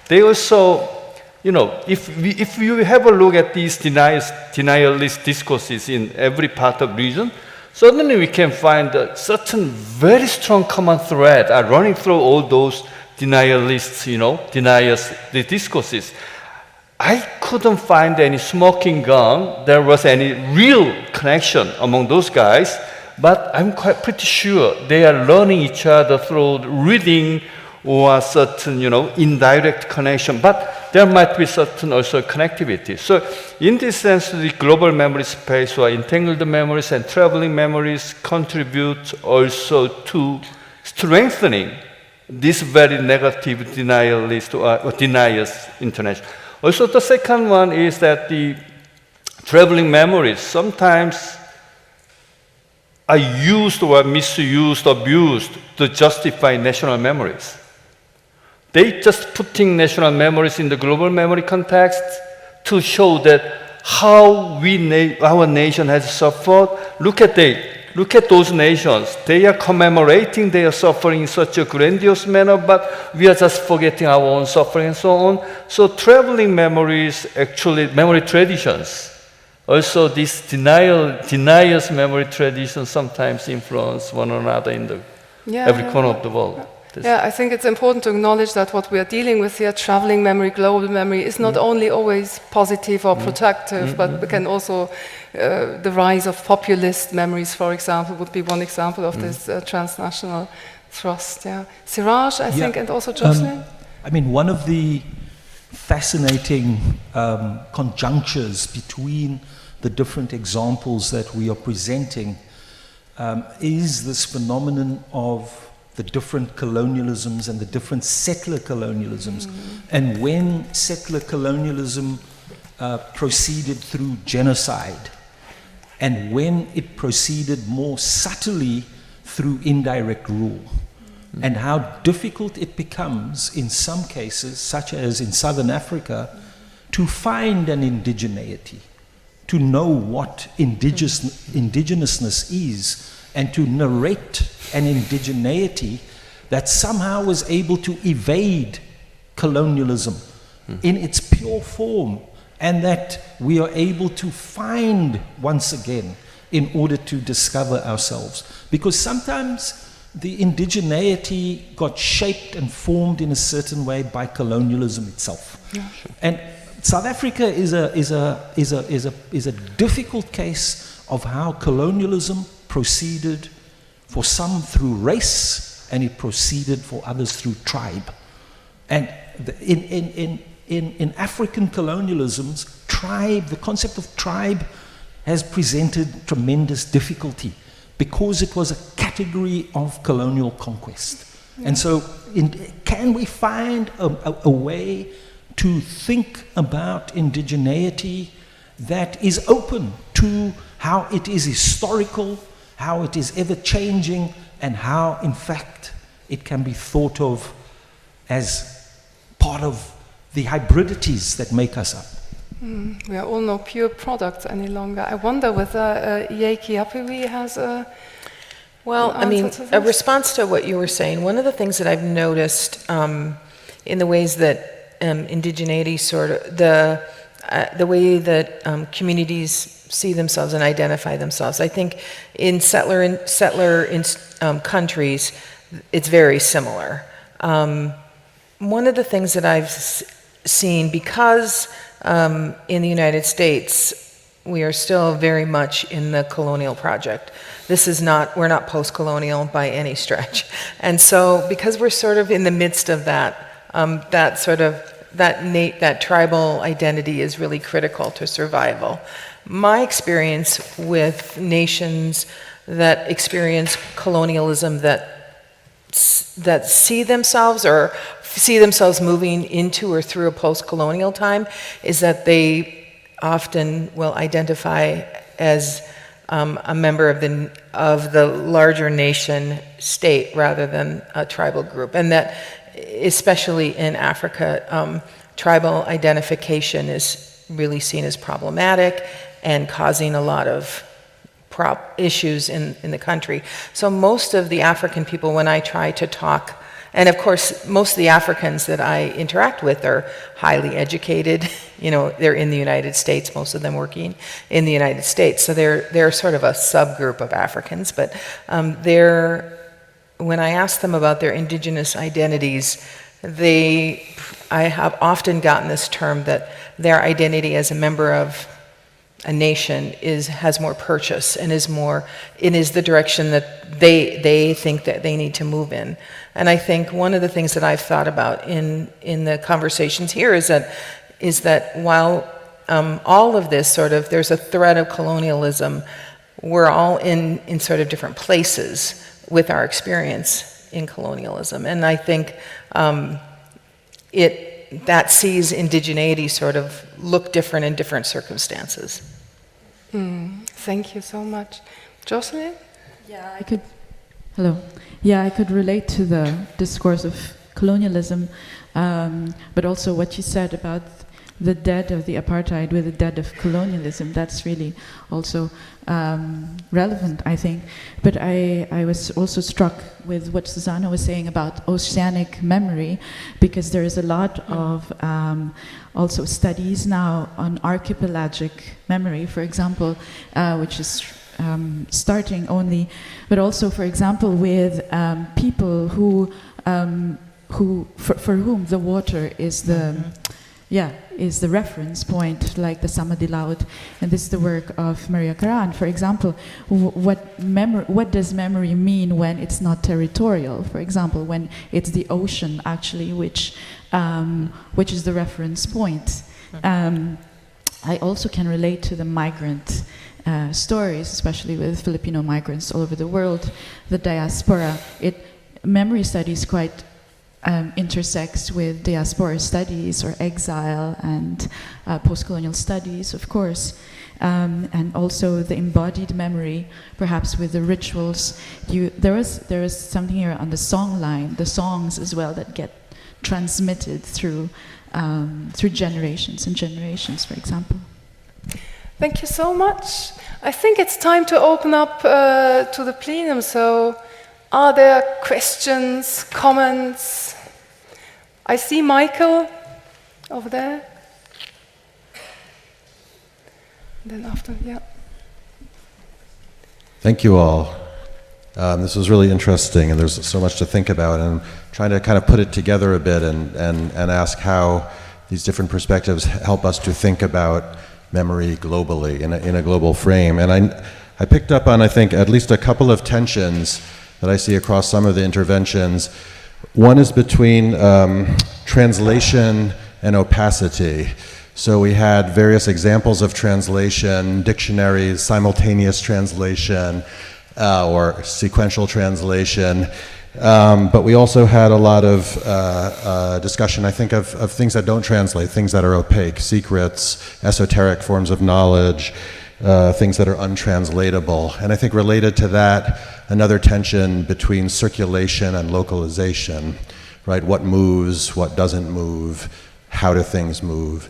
They also, if you have a look at these denialist discourses in every part of region, suddenly we can find a certain very strong common thread are running through all those denialists, deniers, the discourses. I couldn't find any smoking gun. There was any real connection among those guys, but I'm quite pretty sure they are learning each other through reading or certain, indirect connection. But there might be certain also connectivity. So, in this sense, the global memory space or entangled memories and traveling memories contribute also to strengthening this very negative denialist or deniers international. Also, the second one is that the traveling memories sometimes are used or misused, abused to justify national memories. They just putting national memories in the global memory context to show that how our nation has suffered. Look at those nations. They are commemorating their suffering in such a grandiose manner, but we are just forgetting our own suffering and so on. So traveling memories, actually memory traditions, also these deniers memory traditions sometimes influence one another in every corner of the world. Yeah, I think it's important to acknowledge that what we are dealing with here, traveling memory, global memory, is not only always positive or protective, but we can also, the rise of populist memories, for example, would be one example of this transnational thrust. Yeah. Siraj, I think, and also Jocelyn? One of the fascinating conjunctures between the different examples that we are presenting is this phenomenon of the different colonialisms and the different settler colonialisms. And when settler colonialism proceeded through genocide, and when it proceeded more subtly through indirect rule, and how difficult it becomes in some cases, such as in Southern Africa, to find an indigeneity, to know what indigenousness is, and to narrate an indigeneity that somehow was able to evade colonialism in its pure form, and that we are able to find once again in order to discover ourselves. Because sometimes the indigeneity got shaped and formed in a certain way by colonialism itself. Yeah, sure. And South Africa is a difficult case of how colonialism proceeded for some through race, and it proceeded for others through tribe. And in African colonialisms, tribe, the concept of tribe has presented tremendous difficulty because it was a category of colonial conquest. And so can we find a way to think about indigeneity that is open to how it is historical, how it is ever-changing, and how, in fact, it can be thought of as part of the hybridities that make us up. We are all no pure products any longer. I wonder whether Iyekiyapiwin has a... Well, a response to what you were saying, one of the things that I've noticed in the ways that indigeneity the way that communities see themselves and identify themselves. I think in settler countries, it's very similar. One of the things that I've seen, because in the United States, we are still very much in the colonial project. We're not post-colonial by any stretch. And so, because we're sort of in the midst of that, that tribal identity is really critical to survival. My experience with nations that experience colonialism that see themselves moving into or through a post-colonial time is that they often will identify as a member of the larger nation state rather than a tribal group, and that especially in Africa, tribal identification is really seen as problematic and causing a lot of issues in the country. So most of the African people, when I try to talk, and of course most of the Africans that I interact with are highly educated, they're in the United States, most of them working in the United States, so they're sort of a subgroup of Africans, but when I ask them about their indigenous identities, I have often gotten this term that their identity as a member of a nation has more purchase and is the direction that they think that they need to move in. And I think one of the things that I've thought about in the conversations here is that while all of this there's a thread of colonialism, we're all in sort of different places with our experience in colonialism. And I think that sees indigeneity sort of look different in different circumstances. Thank you so much. Jocelyn? Yeah, I could relate to the discourse of colonialism, but also what you said about the dead of the apartheid with the dead of colonialism. That's really also relevant, I think. But I was also struck with what Susannah was saying about oceanic memory, because there is a lot of also studies now on archipelagic memory, for example, which is starting only, but also, for example, with people who for whom the water is the reference point, like the Samadhi Laut, and this is the work of Maria Karan. For example, what does memory mean when it's not territorial? For example, when it's the ocean actually, which is the reference point. I also can relate to the migrant stories, especially with Filipino migrants all over the world, the diaspora. Memory studies quite intersects with diaspora studies or exile and post-colonial studies, of course, and also the embodied memory, perhaps with the rituals. There is something here on the song line, the songs as well that get transmitted through generations and generations, for example. Thank you so much. I think it's time to open up to the plenum. So, are there questions, comments? I see Michael over there. Then after, yeah. Thank you all. This was really interesting, and there's so much to think about, and I'm trying to kind of put it together a bit and ask how these different perspectives help us to think about memory globally, in a global frame. And I picked up on, I think, at least a couple of tensions that I see across some of the interventions. One is between translation and opacity. So we had various examples of translation, dictionaries, simultaneous translation, or sequential translation. But we also had a lot of discussion, I think, of things that don't translate, things that are opaque, secrets, esoteric forms of knowledge, things that are untranslatable. And I think related to that, another tension between circulation and localization, right? What moves, what doesn't move, how do things move?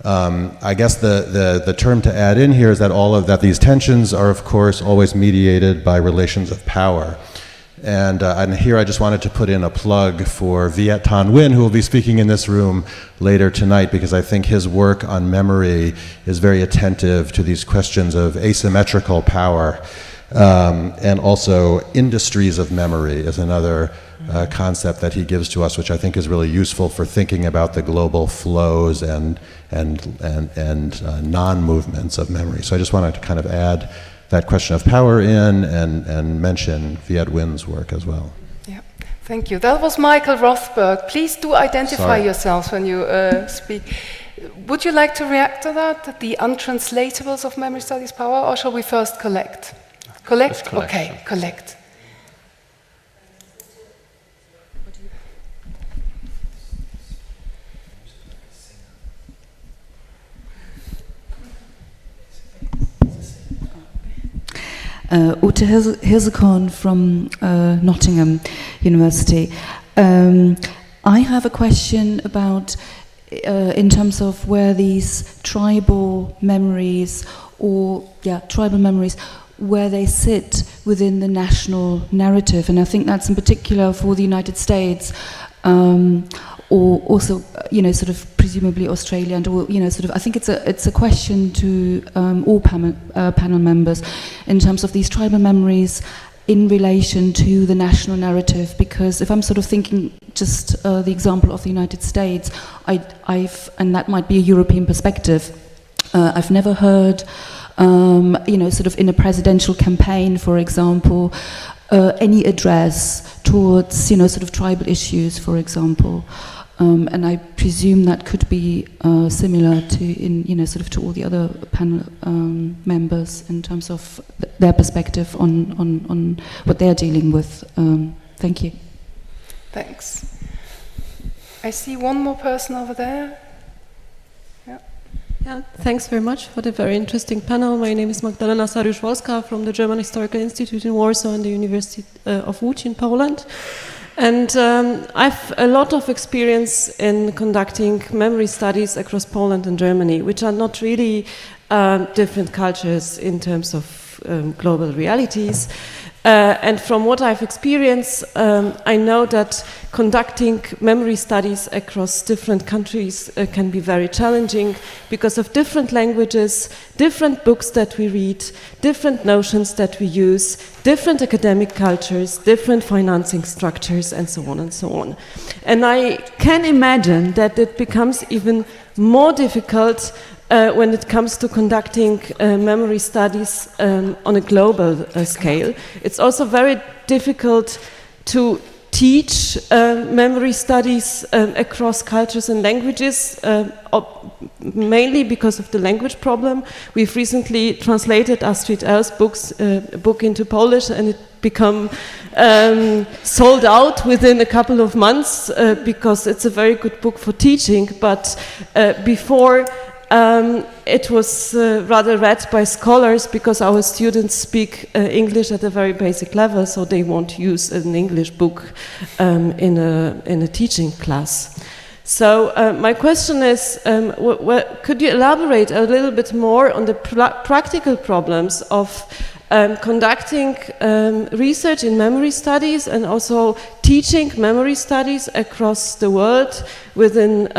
I guess the term to add in here is that these tensions are, of course, always mediated by relations of power. And here I just wanted to put in a plug for Viet Thanh Nguyen, who will be speaking in this room later tonight, because I think his work on memory is very attentive to these questions of asymmetrical power. And also industries of memory is another concept that he gives to us, which I think is really useful for thinking about the global flows and non-movements of memory. So I just wanted to kind of add that question of power in and mention Viet Nguyen's work as well. Yeah, thank you. That was Michael Rothberg. Please do identify yourselves when you speak. Would you like to react to that, the untranslatables of memory studies power, or shall we first collect? Collect? Okay, collect. Ute Hirsekon from Nottingham University. I have a question about, in terms of where these tribal memories, where they sit within the national narrative, and I think that's in particular for the United States, or also, sort of presumably Australia, and sort of. I think it's a question to all panel members in terms of these tribal memories in relation to the national narrative. Because if I'm sort of thinking just the example of the United States, and that might be a European perspective. I've never heard, sort of in a presidential campaign, for example, any address towards, sort of tribal issues, for example. And I presume that could be similar to, sort of to all the other panel members in terms of their perspective on what they're dealing with. Thank you. Thanks. I see one more person over there. Yeah, thanks very much for the very interesting panel. My name is Magdalena Saryusz-Wolska from the German Historical Institute in Warsaw and the University of Łódź in Poland. And I've a lot of experience in conducting memory studies across Poland and Germany, which are not really different cultures in terms of global realities. And from what I've experienced, I know that conducting memory studies across different countries can be very challenging because of different languages, different books that we read, different notions that we use, different academic cultures, different financing structures, and so on and so on. And I can imagine that it becomes even more difficult when it comes to conducting memory studies on a global scale. It's also very difficult to teach memory studies across cultures and languages, mainly because of the language problem. We've recently translated Astrid Erll's book into Polish, and it became sold out within a couple of months because it's a very good book for teaching, but before it was rather read by scholars because our students speak English at a very basic level, so they won't use an English book in a teaching class. So my question is, could you elaborate a little bit more on the practical problems of conducting research in memory studies and also teaching memory studies across the world within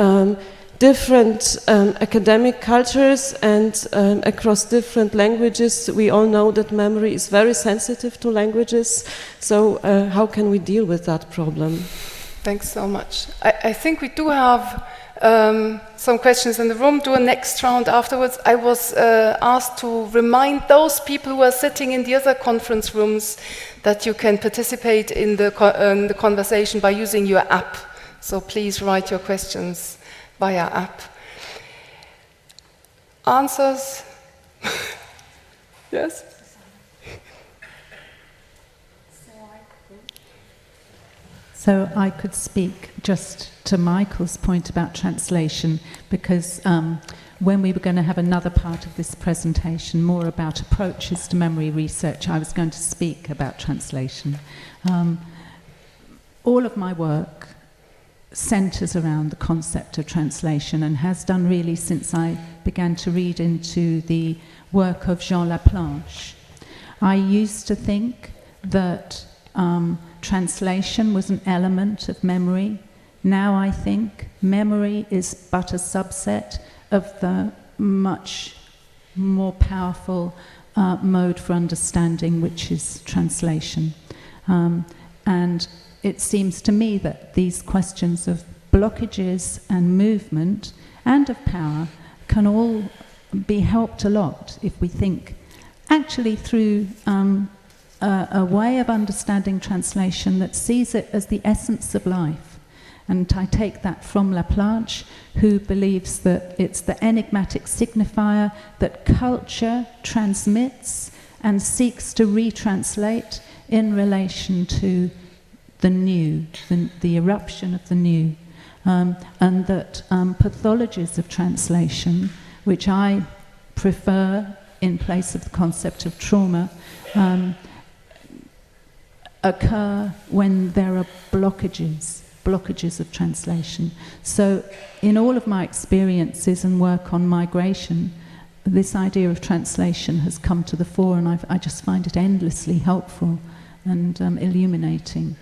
different academic cultures and across different languages? We all know that memory is very sensitive to languages, so how can we deal with that problem? Thanks so much. I think we do have some questions in the room. Do a next round afterwards. I was asked to remind those people who are sitting in the other conference rooms that you can participate in the conversation by using your app. So please write your questions via app. Answers? Yes? So I could speak just to Michael's point about translation, because when we were going to have another part of this presentation, more about approaches to memory research, I was going to speak about translation. All of my work centres around the concept of translation, and has done really since I began to read into the work of Jean Laplanche. I used to think that translation was an element of memory. Now I think memory is but a subset of the much more powerful mode for understanding, which is translation. And it seems to me that these questions of blockages and movement and of power can all be helped a lot if we think actually through a way of understanding translation that sees it as the essence of life. And I take that from Laplanche, who believes that it's the enigmatic signifier that culture transmits and seeks to retranslate in relation to the new, the eruption of the new. And that pathologies of translation, which I prefer in place of the concept of trauma, occur when there are blockages of translation. So in all of my experiences and work on migration, this idea of translation has come to the fore, and I just find it endlessly helpful and illuminating.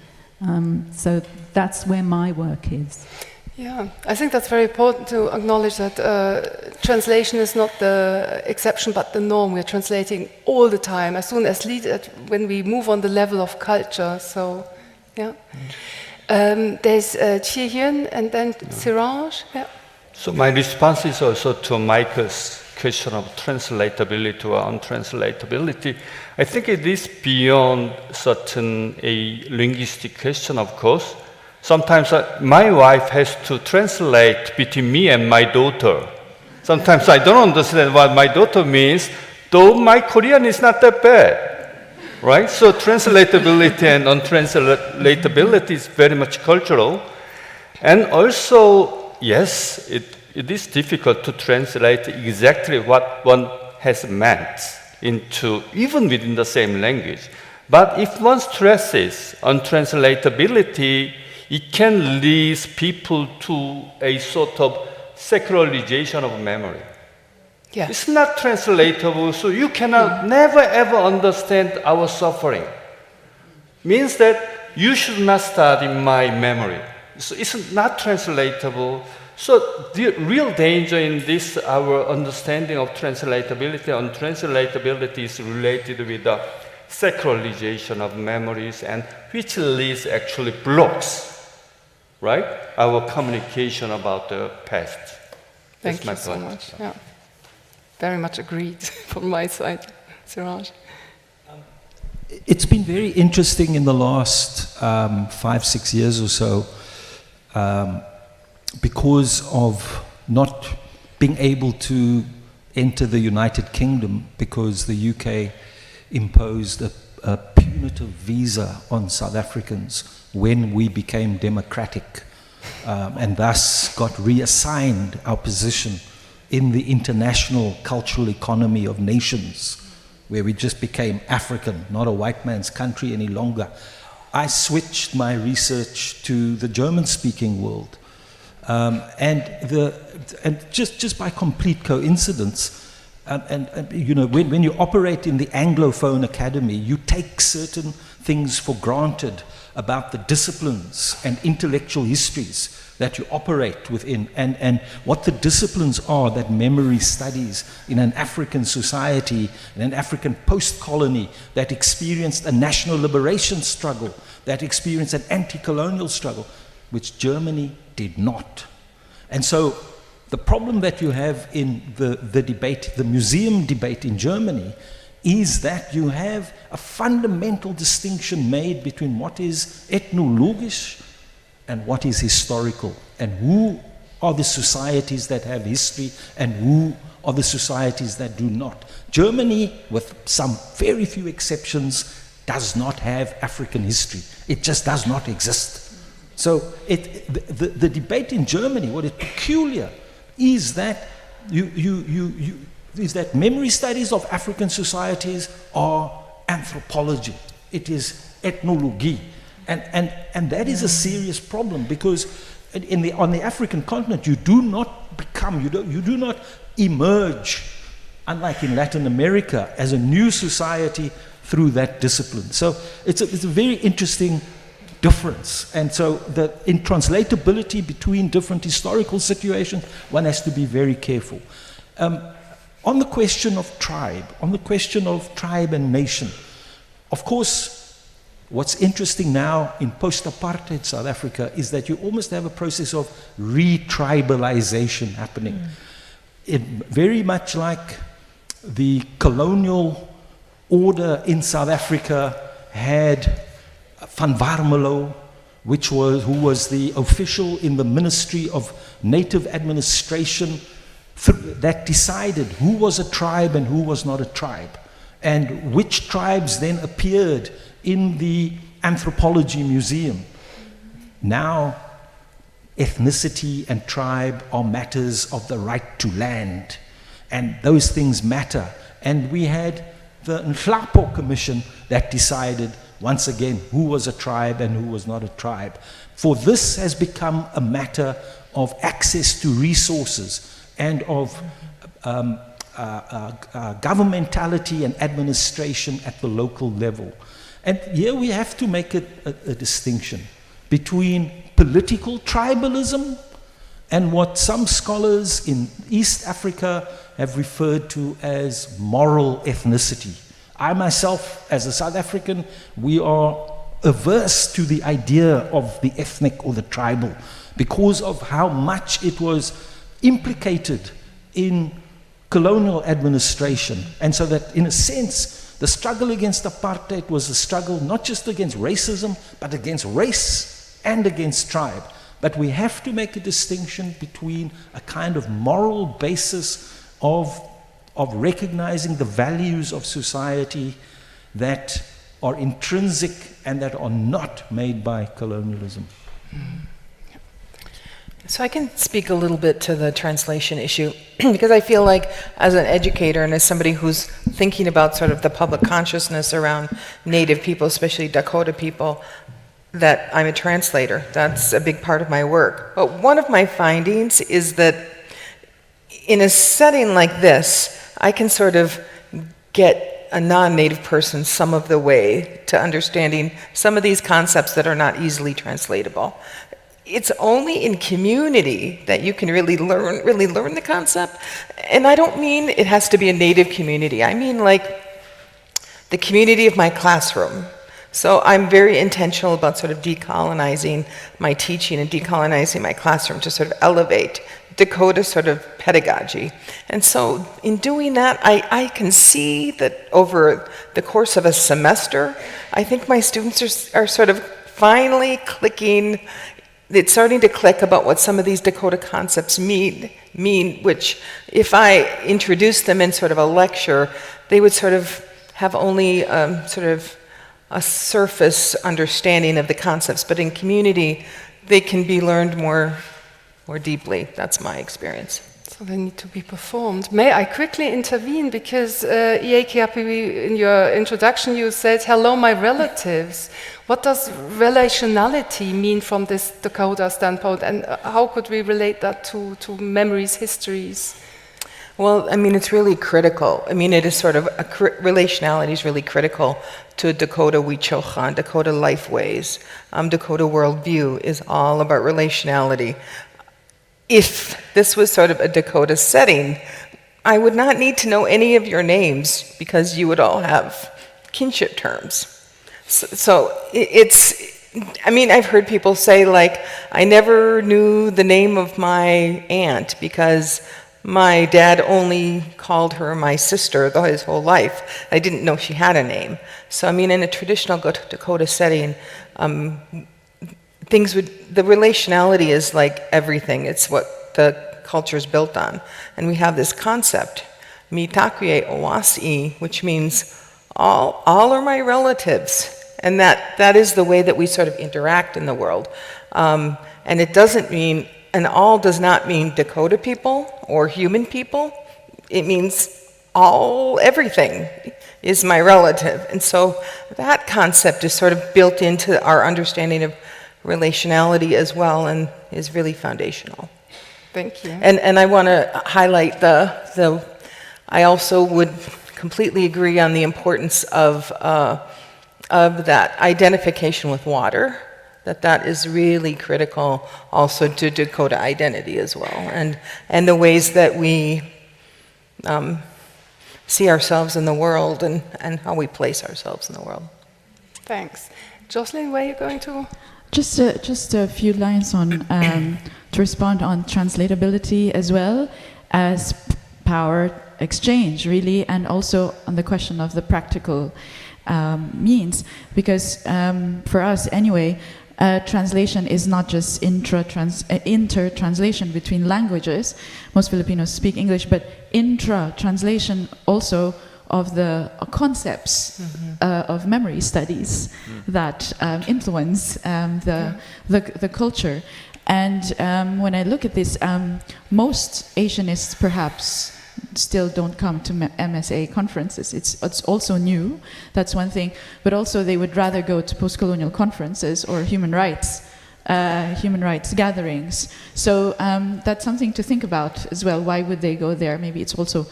So that's where my work is. Yeah, I think that's very important to acknowledge that translation is not the exception but the norm. We're translating all the time, as soon as when we move on the level of culture. So, yeah. There's Jie-Hyun and then Ciraj. Yeah. So my response is also to Michael's question of translatability or untranslatability. I think it is beyond certain a linguistic question, of course. Sometimes my wife has to translate between me and my daughter. Sometimes I don't understand what my daughter means, though my Korean is not that bad, right? So translatability and untranslatability is very much cultural. And also, yes, it is difficult to translate exactly what one has meant into, even within the same language. But if one stresses untranslatability, it can lead people to a sort of secularization of memory. Yeah. It's not translatable, so you cannot never ever understand our suffering. Means that you should not study my memory. So it's not translatable. So the real danger in this, our understanding of translatability, untranslatability is related with the secularization of memories, and which leads actually blocks, right, our communication about the past. Thank you so much. Yeah. Very much agreed from my side, Suraj. It's been very interesting in the last 5-6 years or so, because of not being able to enter the United Kingdom because the UK imposed a punitive visa on South Africans when we became democratic, and thus got reassigned our position in the international cultural economy of nations, where we just became African, not a white man's country any longer. I switched my research to the German-speaking world, and just by complete coincidence. And you know, when you operate in the Anglophone academy, you take certain things for granted about the disciplines and intellectual histories that you operate within, and what the disciplines are that memory studies in an African society, in an African post-colony that experienced a national liberation struggle, that experienced an anti-colonial struggle, which Germany did not. And so the problem that you have in the debate, the museum debate in Germany, is that you have a fundamental distinction made between what is ethnologisch and what is historical, and who are the societies that have history and who are the societies that do not. Germany, with some very few exceptions, does not have African history. It just does not exist. So the debate in Germany, what is peculiar, is that is that memory studies of African societies are anthropology. It is ethnology. And that is a serious problem, because on the African continent you do not become, you do not emerge, unlike in Latin America, as a new society through that discipline. So it's a very interesting difference. And so the intranslatability between different historical situations, one has to be very careful. On the question of tribe, and nation, of course, what's interesting now in post-apartheid South Africa is that you almost have a process of re-tribalization happening. Very much like the colonial order in South Africa had Van Warmelo, who was the official in the Ministry of Native Administration that decided who was a tribe and who was not a tribe, and which tribes then appeared in the Anthropology Museum. Now, ethnicity and tribe are matters of the right to land, and those things matter. And we had the Nhlapo Commission that decided, once again, who was a tribe and who was not a tribe. For this has become a matter of access to resources and of governmentality and administration at the local level. And here we have to make a distinction between political tribalism and what some scholars in East Africa have referred to as moral ethnicity. I myself, as a South African, we are averse to the idea of the ethnic or the tribal because of how much it was implicated in colonial administration. And so that, in a sense, the struggle against apartheid was a struggle not just against racism, but against race and against tribe. But we have to make a distinction between a kind of moral basis of recognizing the values of society that are intrinsic and that are not made by colonialism. So I can speak a little bit to the translation issue because I feel like as an educator and as somebody who's thinking about sort of the public consciousness around Native people, especially Dakota people, that I'm a translator. That's a big part of my work. But one of my findings is that in a setting like this, I can sort of get a non-Native person some of the way to understanding some of these concepts that are not easily translatable. It's only in community that you can really learn the concept. And I don't mean it has to be a Native community. I mean like the community of my classroom. So I'm very intentional about sort of decolonizing my teaching and decolonizing my classroom to sort of elevate Dakota sort of pedagogy. And so in doing that, I can see that over the course of a semester, I think my students are sort of finally clicking. It's starting to click about what some of these Dakota concepts mean, which if I introduced them in sort of a lecture, they would sort of have only sort of a surface understanding of the concepts, but in community, they can be learned more deeply. That's my experience. So they need to be performed. May I quickly intervene? Because Iyekiyapiwin, in your introduction, you said, "Hello, my relatives." What does relationality mean from this Dakota standpoint, and how could we relate that to memories, histories? Well, I mean, it's really critical. I mean, it is sort of, relationality is really critical to Dakota Wichochan, Dakota Lifeways. Dakota Worldview is all about relationality. If this was sort of a Dakota setting, I would not need to know any of your names because you would all have kinship terms. So it's, I mean, I've heard people say, like, I never knew the name of my aunt because my dad only called her my sister his whole life. I didn't know she had a name. So, I mean, in a traditional Dakota setting, the relationality is like everything. It's what the culture is built on. And we have this concept, mitakuye owasi, which means all are my relatives. And that is the way that we sort of interact in the world. And it doesn't mean, and all does not mean Dakota people or human people. It means everything is my relative. And so that concept is sort of built into our understanding of relationality as well and is really foundational. Thank you. And I want to highlight I also would completely agree on the importance of that identification with water. that is really critical also to Dakota identity as well, and the ways that we see ourselves in the world and how we place ourselves in the world. Thanks. Jocelyn, where are you going to? Just a few lines on to respond on translatability as well as power exchange, really, and also on the question of the practical means, because for us anyway, translation is not just inter-translation between languages. Most Filipinos speak English, but intra-translation also of the concepts of memory studies that influence the culture. And when I look at this, most Asianists perhaps still don't come to MSA conferences. It's also new, that's one thing, but also they would rather go to post-colonial conferences or human rights gatherings. So that's something to think about as well. Why would they go there? Maybe it's also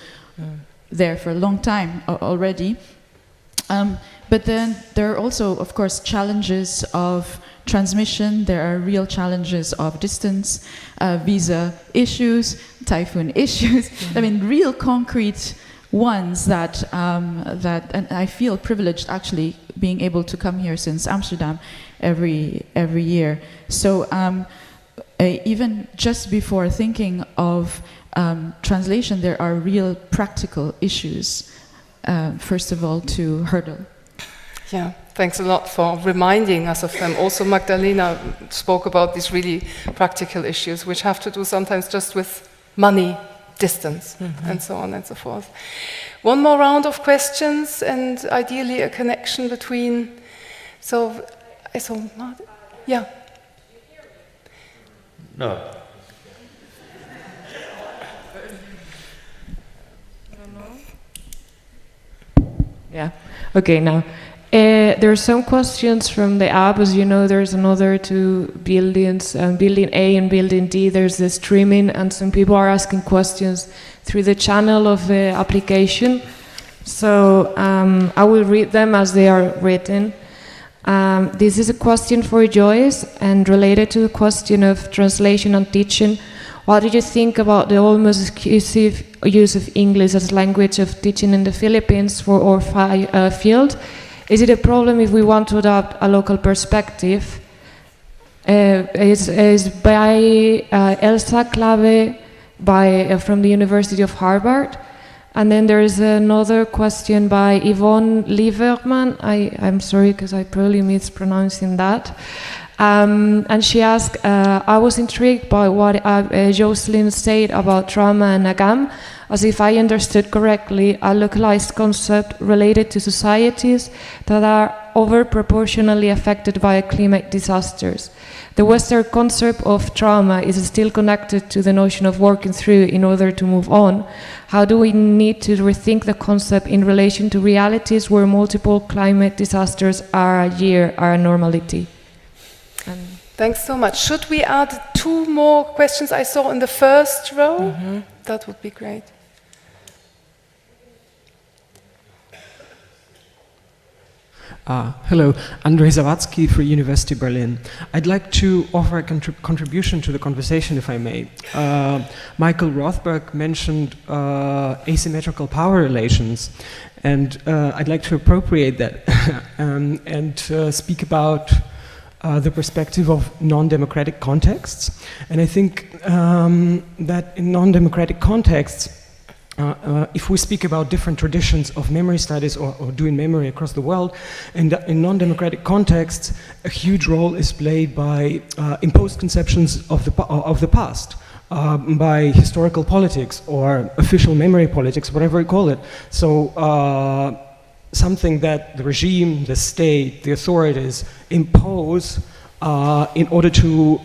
there for a long time already. But then there are also, of course, challenges of transmission. There are real challenges of distance, visa issues, typhoon issues. I mean, real concrete ones that and I feel privileged actually being able to come here since Amsterdam every year. So even just before thinking of translation, there are real practical issues, first of all, to hurdle. Yeah, thanks a lot for reminding us of them. Also, Magdalena spoke about these really practical issues, which have to do sometimes just with money, distance, and so on and so forth. One more round of questions, and ideally a connection between. Yeah. No. Yeah. Okay. Now. There are some questions from the app. As you know, there's another two buildings, building A and building D. There's the streaming, and some people are asking questions through the channel of the application. So I will read them as they are written. This is a question for Joyce, and related to the question of translation and teaching. What did you think about the almost exclusive use of English as language of teaching in the Philippines for our field? Is it a problem if we want to adopt a local perspective? Is by Elsa Clave from the University of Harvard. And then there is another question by Yvonne Lieberman. I'm sorry because I probably mispronouncing that. And she asked, I was intrigued by what Jocelyn said about trauma and agam, as if I understood correctly, a localized concept related to societies that are over-proportionally affected by climate disasters. The Western concept of trauma is still connected to the notion of working through in order to move on. How do we need to rethink the concept in relation to realities where multiple climate disasters are a normality? Thanks so much. Should we add two more questions I saw in the first row? That would be great. Hello, Andrzej Zawadzki for University Berlin. I'd like to offer a contribution to the conversation, if I may. Michael Rothberg mentioned asymmetrical power relations, and I'd like to appropriate that and speak about the perspective of non-democratic contexts. And I think that in non-democratic contexts, if we speak about different traditions of memory studies or doing memory across the world, in non-democratic contexts, a huge role is played by imposed conceptions of the past, by historical politics or official memory politics, whatever you call it. So something that the regime, the state, the authorities impose in order to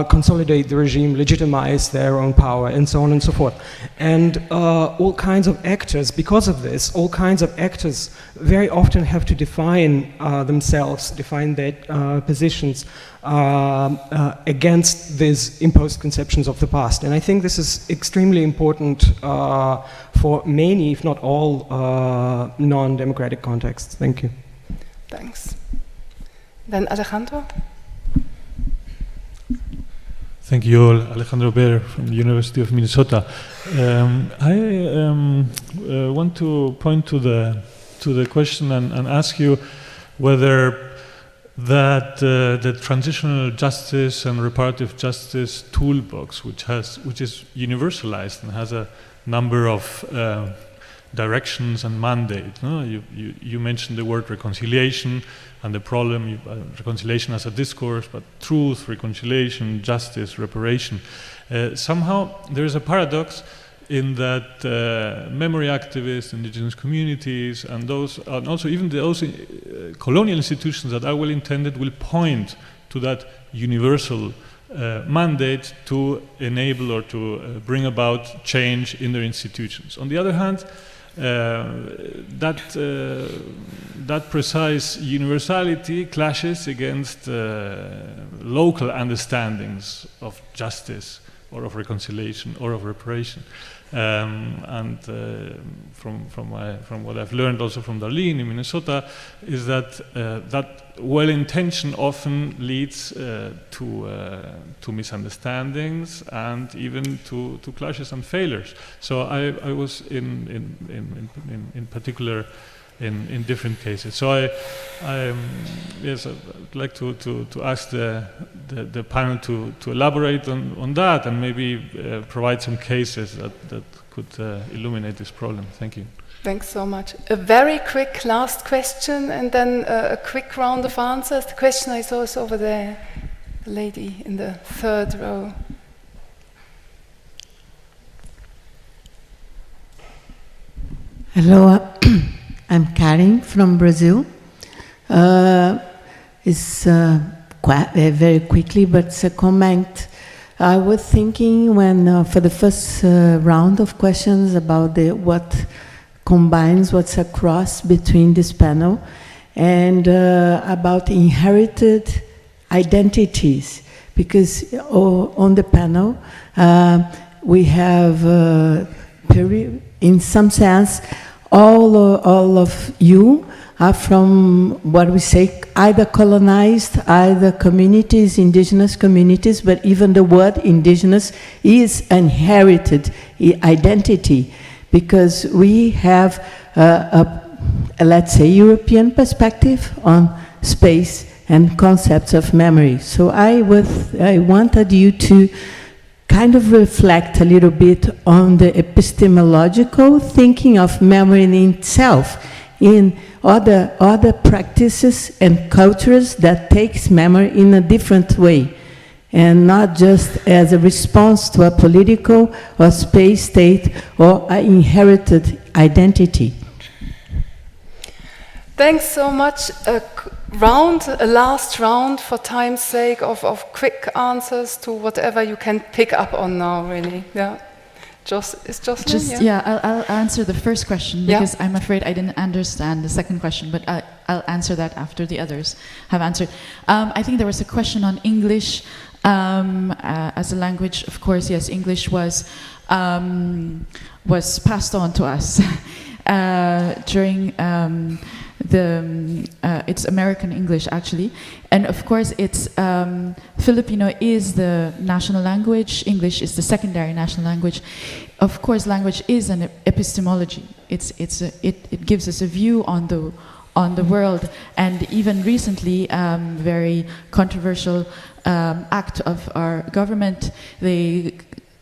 consolidate the regime, legitimize their own power, and so on and so forth. And all kinds of actors, because of this, all kinds of actors very often have to define themselves, define their positions against these imposed conceptions of the past. And I think this is extremely important for many, if not all, non-democratic contexts. Thank you. Thanks. Then Alejandro? Thank you all. Alejandro Ber from the University of Minnesota. I want to point to the question and ask you whether the transitional justice and reparative justice toolbox, which is universalized and has a number of directions and mandates. No? You mentioned the word reconciliation and the problem, reconciliation as a discourse, but truth, reconciliation, justice, reparation. Somehow there is a paradox in that memory activists, indigenous communities, and also even those colonial institutions that are well intended will point to that universal mandate to enable or to bring about change in their institutions. On the other hand, that precise universality clashes against local understandings of justice or of reconciliation or of reparation. From what I've learned also from Darlene in Minnesota is that that well-intention often leads to misunderstandings and even to clashes and failures. So I was in particular in different cases. So yes, I'd like to ask the panel to elaborate on that and maybe provide some cases that could illuminate this problem. Thank you. Thanks so much. A very quick last question and then a quick round of answers. The question I saw is over there, the lady in the third row. Hello. I'm Karen from Brazil. It's quite very quickly, but it's a comment. I was thinking when for the first round of questions about what combines, what's a cross between this panel, and about inherited identities, because on the panel we have, in some sense, all of you are from what we say either colonized, either communities, indigenous communities, but even the word indigenous is inherited identity because we have let's say, European perspective on space and concepts of memory. So I wanted you to kind of reflect a little bit on the epistemological thinking of memory in itself, in other practices and cultures that takes memory in a different way, and not just as a response to a political or space state or an inherited identity. Thanks so much. A last round for time's sake of quick answers to whatever you can pick up on now, really. Yeah. Jocelyn? Yeah, I'll answer the first question because I'm afraid I didn't understand the second question, but I'll answer that after the others have answered. I think there was a question on English as a language. Of course, yes, English was passed on to us during it's American English actually, and of course it's Filipino is the national language, English is the secondary national language. Of course, language is an epistemology. It gives us a view on the world, and even recently, very controversial act of our government.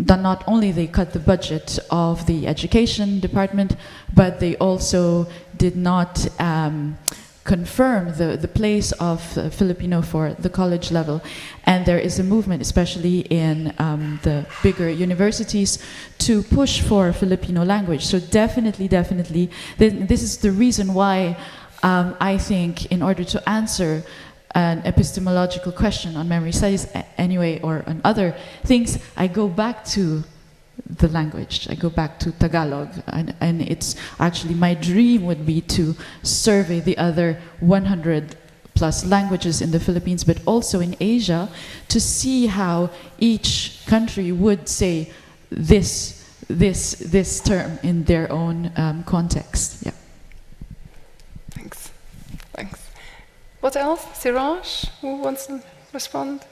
Not only they cut the budget of the education department, but they also did not confirm the place of Filipino for the college level. And there is a movement, especially in the bigger universities, to push for Filipino language. So definitely, this is the reason why I think in order to answer an epistemological question on memory studies anyway, or on other things, I go back to the language. I go back to Tagalog, and it's actually my dream would be to survey the other 100 plus languages in the Philippines, but also in Asia, to see how each country would say this term in their own context. Yeah. Thanks. What else? Ciraj, who wants to respond?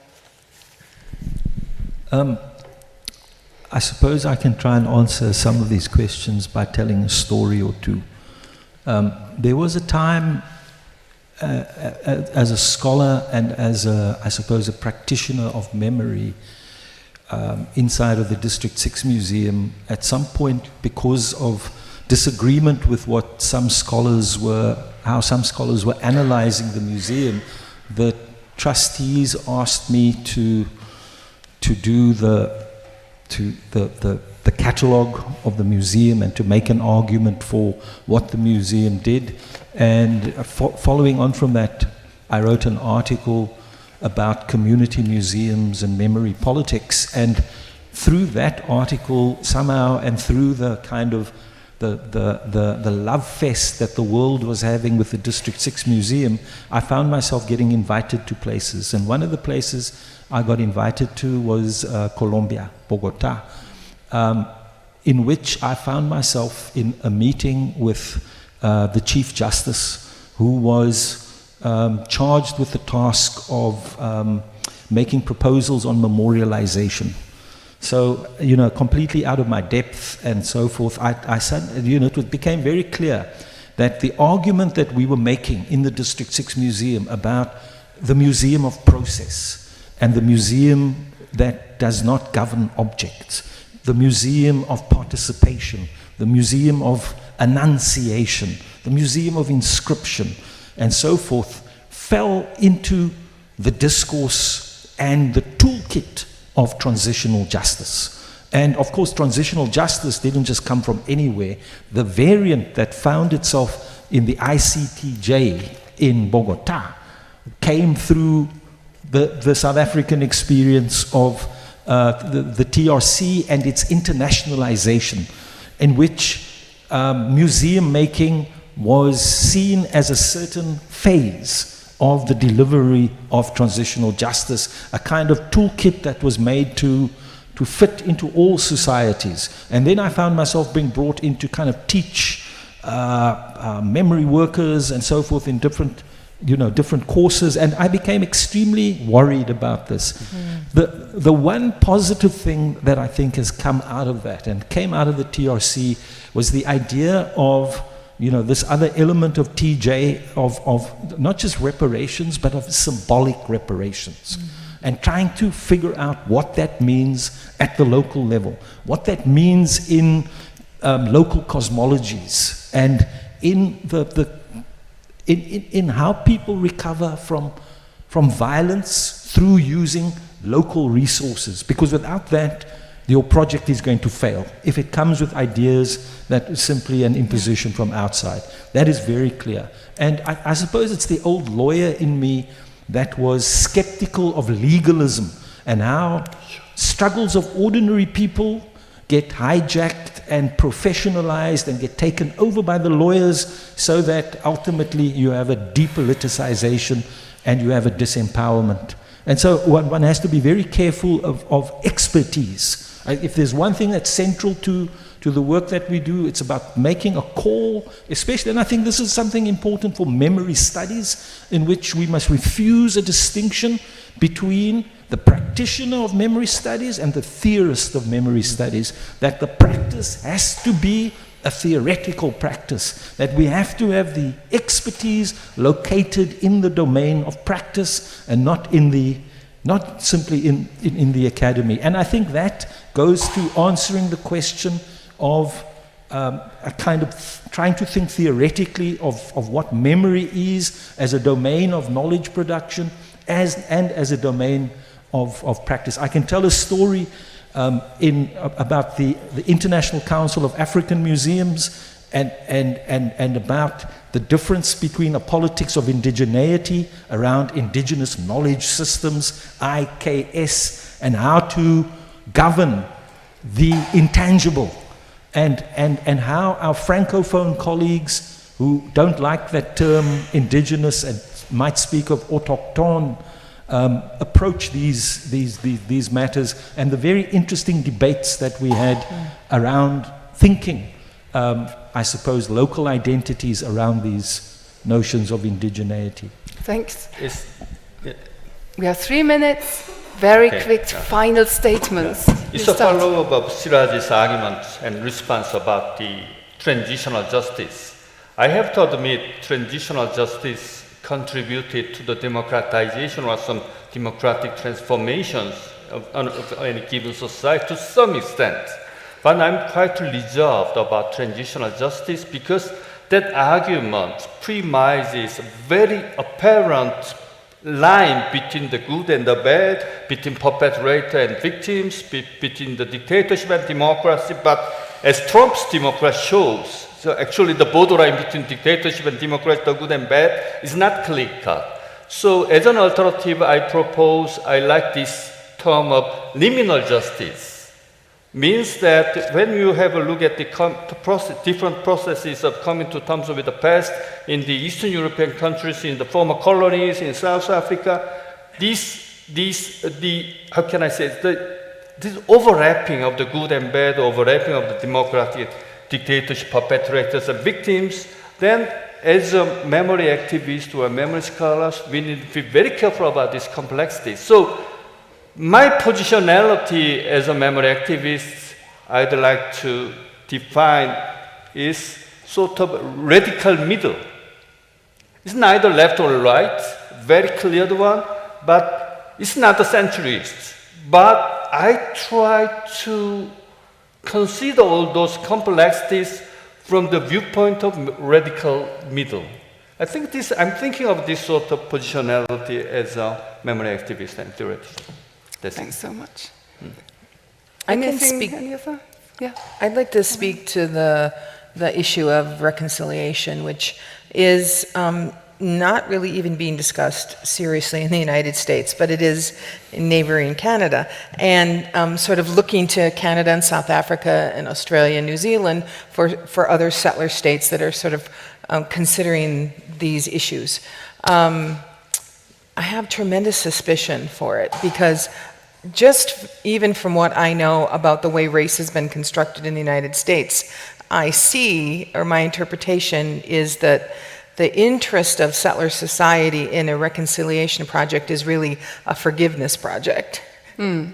I suppose I can try and answer some of these questions by telling a story or two. There was a time as a scholar and as I suppose, a practitioner of memory inside of the District 6 Museum, at some point, because of disagreement with how some scholars were analyzing the museum, the trustees asked me to do the catalogue of the museum and to make an argument for what the museum did. And following on from that, I wrote an article about community museums and memory politics. And through that article, somehow, and through the kind of the love fest that the world was having with the District 6 Museum, I found myself getting invited to places. And one of the places I got invited to was Colombia, Bogota, in which I found myself in a meeting with the Chief Justice, who was charged with the task of making proposals on memorialization. So, completely out of my depth and so forth, I said, it became very clear that the argument that we were making in the District 6 Museum about the museum of process and the museum that does not govern objects, the museum of participation, the museum of annunciation, the museum of inscription, and so forth, fell into the discourse and the toolkit of transitional justice. And of course, transitional justice didn't just come from anywhere. The variant that found itself in the ICTJ in Bogota came through the South African experience of the TRC and its internationalization, in which museum making was seen as a certain phase of the delivery of transitional justice, a kind of toolkit that was made to fit into all societies. And then I found myself being brought in to kind of teach memory workers and so forth in different courses, and I became extremely worried about this. The one positive thing that I think has come out of that and came out of the TRC was the idea of this other element of TJ, of not just reparations, but of symbolic reparations. And trying to figure out what that means at the local level, what that means in local cosmologies, and in in how people recover from violence through using local resources. Because without that, your project is going to fail if it comes with ideas that is simply an imposition from outside. That is very clear. And I suppose it's the old lawyer in me that was skeptical of legalism and how struggles of ordinary people get hijacked and professionalized and get taken over by the lawyers, so that ultimately you have a depoliticization and you have a disempowerment. And so one has to be very careful of expertise. If there's one thing that's central to the work that we do, it's about making a call, especially, and I think this is something important for memory studies, in which we must refuse a distinction between the practitioner of memory studies and the theorist of memory studies, that the practice has to be a theoretical practice, that we have to have the expertise located in the domain of practice and not simply in the academy. And I think that goes to answering the question of a kind of trying to think theoretically of what memory is as a domain of knowledge production and as a domain of practice. I can tell a story about the International Council of African Museums and about the difference between a politics of indigeneity around indigenous knowledge systems, IKS, and how to govern the intangible, and how our Francophone colleagues who don't like that term indigenous and might speak of autochtone approach these matters, and the very interesting debates that we had around thinking, I suppose, local identities around these notions of indigeneity. Thanks. We have 3 minutes. very quick final statements. It's a follow-up of Siraj's argument and response about the transitional justice. I have to admit, transitional justice contributed to the democratization or some democratic transformations of any given society to some extent. But I'm quite reserved about transitional justice because that argument premises a very apparent line between the good and the bad, between perpetrator and victims, between the dictatorship and democracy. But as Trump's democracy shows, so actually the borderline between dictatorship and democracy, the good and bad, is not clear-cut. So as an alternative, I like this term of liminal justice. Means that when you have a look at the different processes of coming to terms with the past in the Eastern European countries, in the former colonies, in South Africa, this overlapping of the good and bad, overlapping of the democratic dictatorship perpetrators and victims, then as a memory activist or memory scholars, we need to be very careful about this complexity. So my positionality as a memory activist, I'd like to define is sort of radical middle. It's neither left or right, very clear one, but it's not a centrist. But I try to consider all those complexities from the viewpoint of radical middle. I'm thinking of this sort of positionality as a memory activist and theoretician. Thanks so much. I can speak. Yeah. I'd like to speak to the issue of reconciliation, which is not really even being discussed seriously in the United States, but it is in neighboring Canada. And sort of looking to Canada and South Africa and Australia and New Zealand for other settler states that are sort of considering these issues. I have tremendous suspicion for it because just even from what I know about the way race has been constructed in the United States, I see, or my interpretation is that the interest of settler society in a reconciliation project is really a forgiveness project.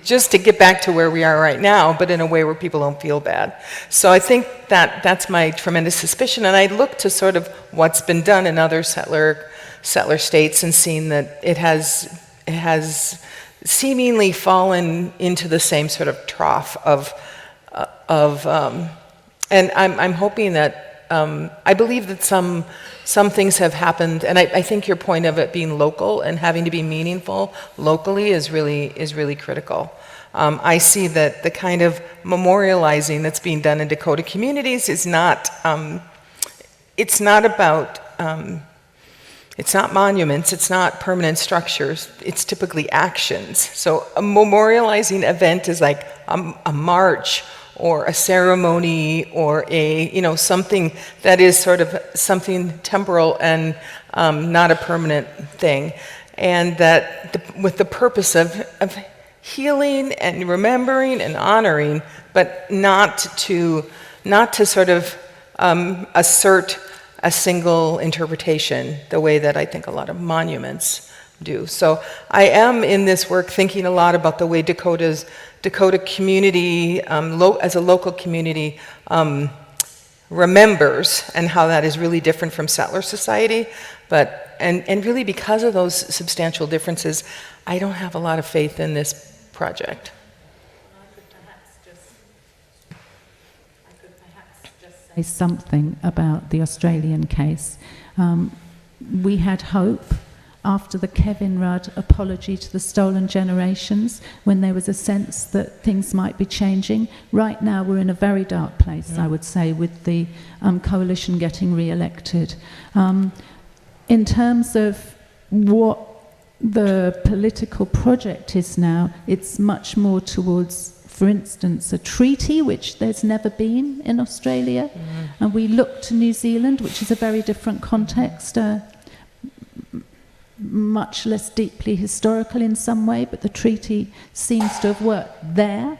Just to get back to where we are right now, but in a way where people don't feel bad. So I think that's my tremendous suspicion, and I look to sort of what's been done in other settler states and seen that it has seemingly fallen into the same sort of trough and I'm hoping that I believe that some things have happened, and I think your point of it being local and having to be meaningful locally is really critical. I see that the kind of memorializing that's being done in Dakota communities is not it's not about it's not monuments, it's not permanent structures, it's typically actions. So a memorializing event is like a march or a ceremony or something that is sort of something temporal and not a permanent thing. And that with the purpose of healing and remembering and honoring, but not to sort of assert a single interpretation the way that I think a lot of monuments do. So I am in this work thinking a lot about the way Dakota community, as a local community, remembers and how that is really different from settler society. But and really because of those substantial differences, I don't have a lot of faith in this project. Say something about the Australian case. We had hope after the Kevin Rudd apology to the stolen generations, when there was a sense that things might be changing. Right now we're in a very dark place, I would say, with the coalition getting re-elected. In terms of what the political project is now, it's much more towards, for instance, a treaty, which there's never been in Australia. And we look to New Zealand, which is a very different context, much less deeply historical in some way, but the treaty seems to have worked there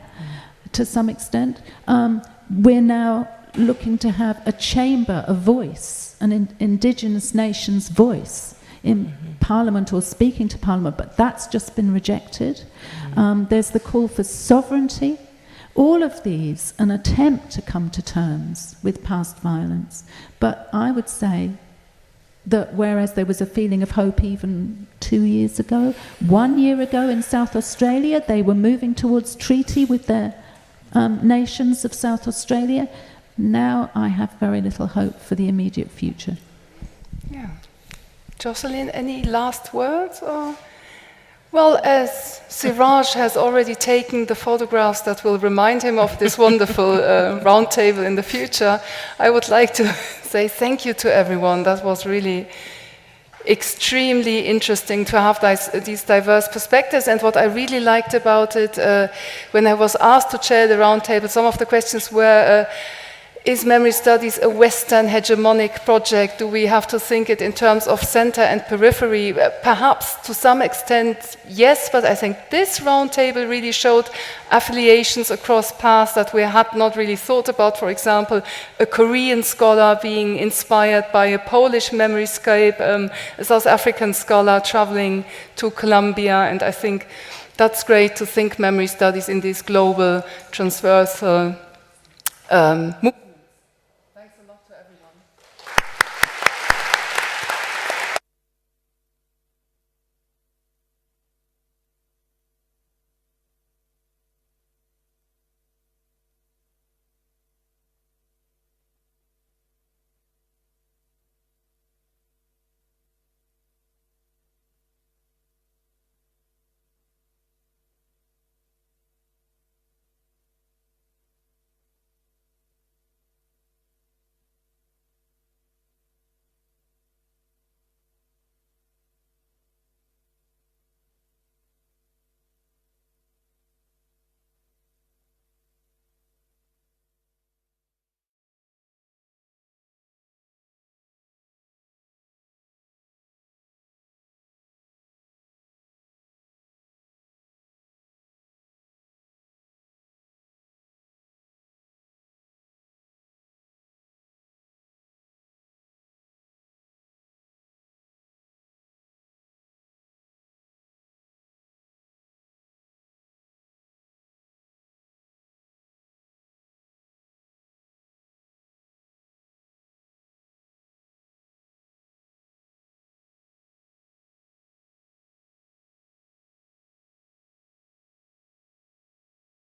to some extent. We're now looking to have a chamber, a voice, an Indigenous nation's voice in Parliament or speaking to Parliament, but that's just been rejected. There's the call for sovereignty. All of these, an attempt to come to terms with past violence. But I would say that whereas there was a feeling of hope even 2 years ago, 1 year ago in South Australia, they were moving towards treaty with their nations of South Australia. Now I have very little hope for the immediate future. Yeah. Jocelyn, any last words? Or? Well, as Ciraj has already taken the photographs that will remind him of this wonderful roundtable in the future, I would like to say thank you to everyone. That was really extremely interesting to have these diverse perspectives. And what I really liked about it, when I was asked to chair the roundtable, some of the questions were, is memory studies a Western hegemonic project? Do we have to think it in terms of center and periphery? Perhaps to some extent, yes, but I think this roundtable really showed affiliations across paths that we had not really thought about. For example, a Korean scholar being inspired by a Polish memoryscape, a South African scholar traveling to Colombia, and I think that's great to think memory studies in these global transversal movements.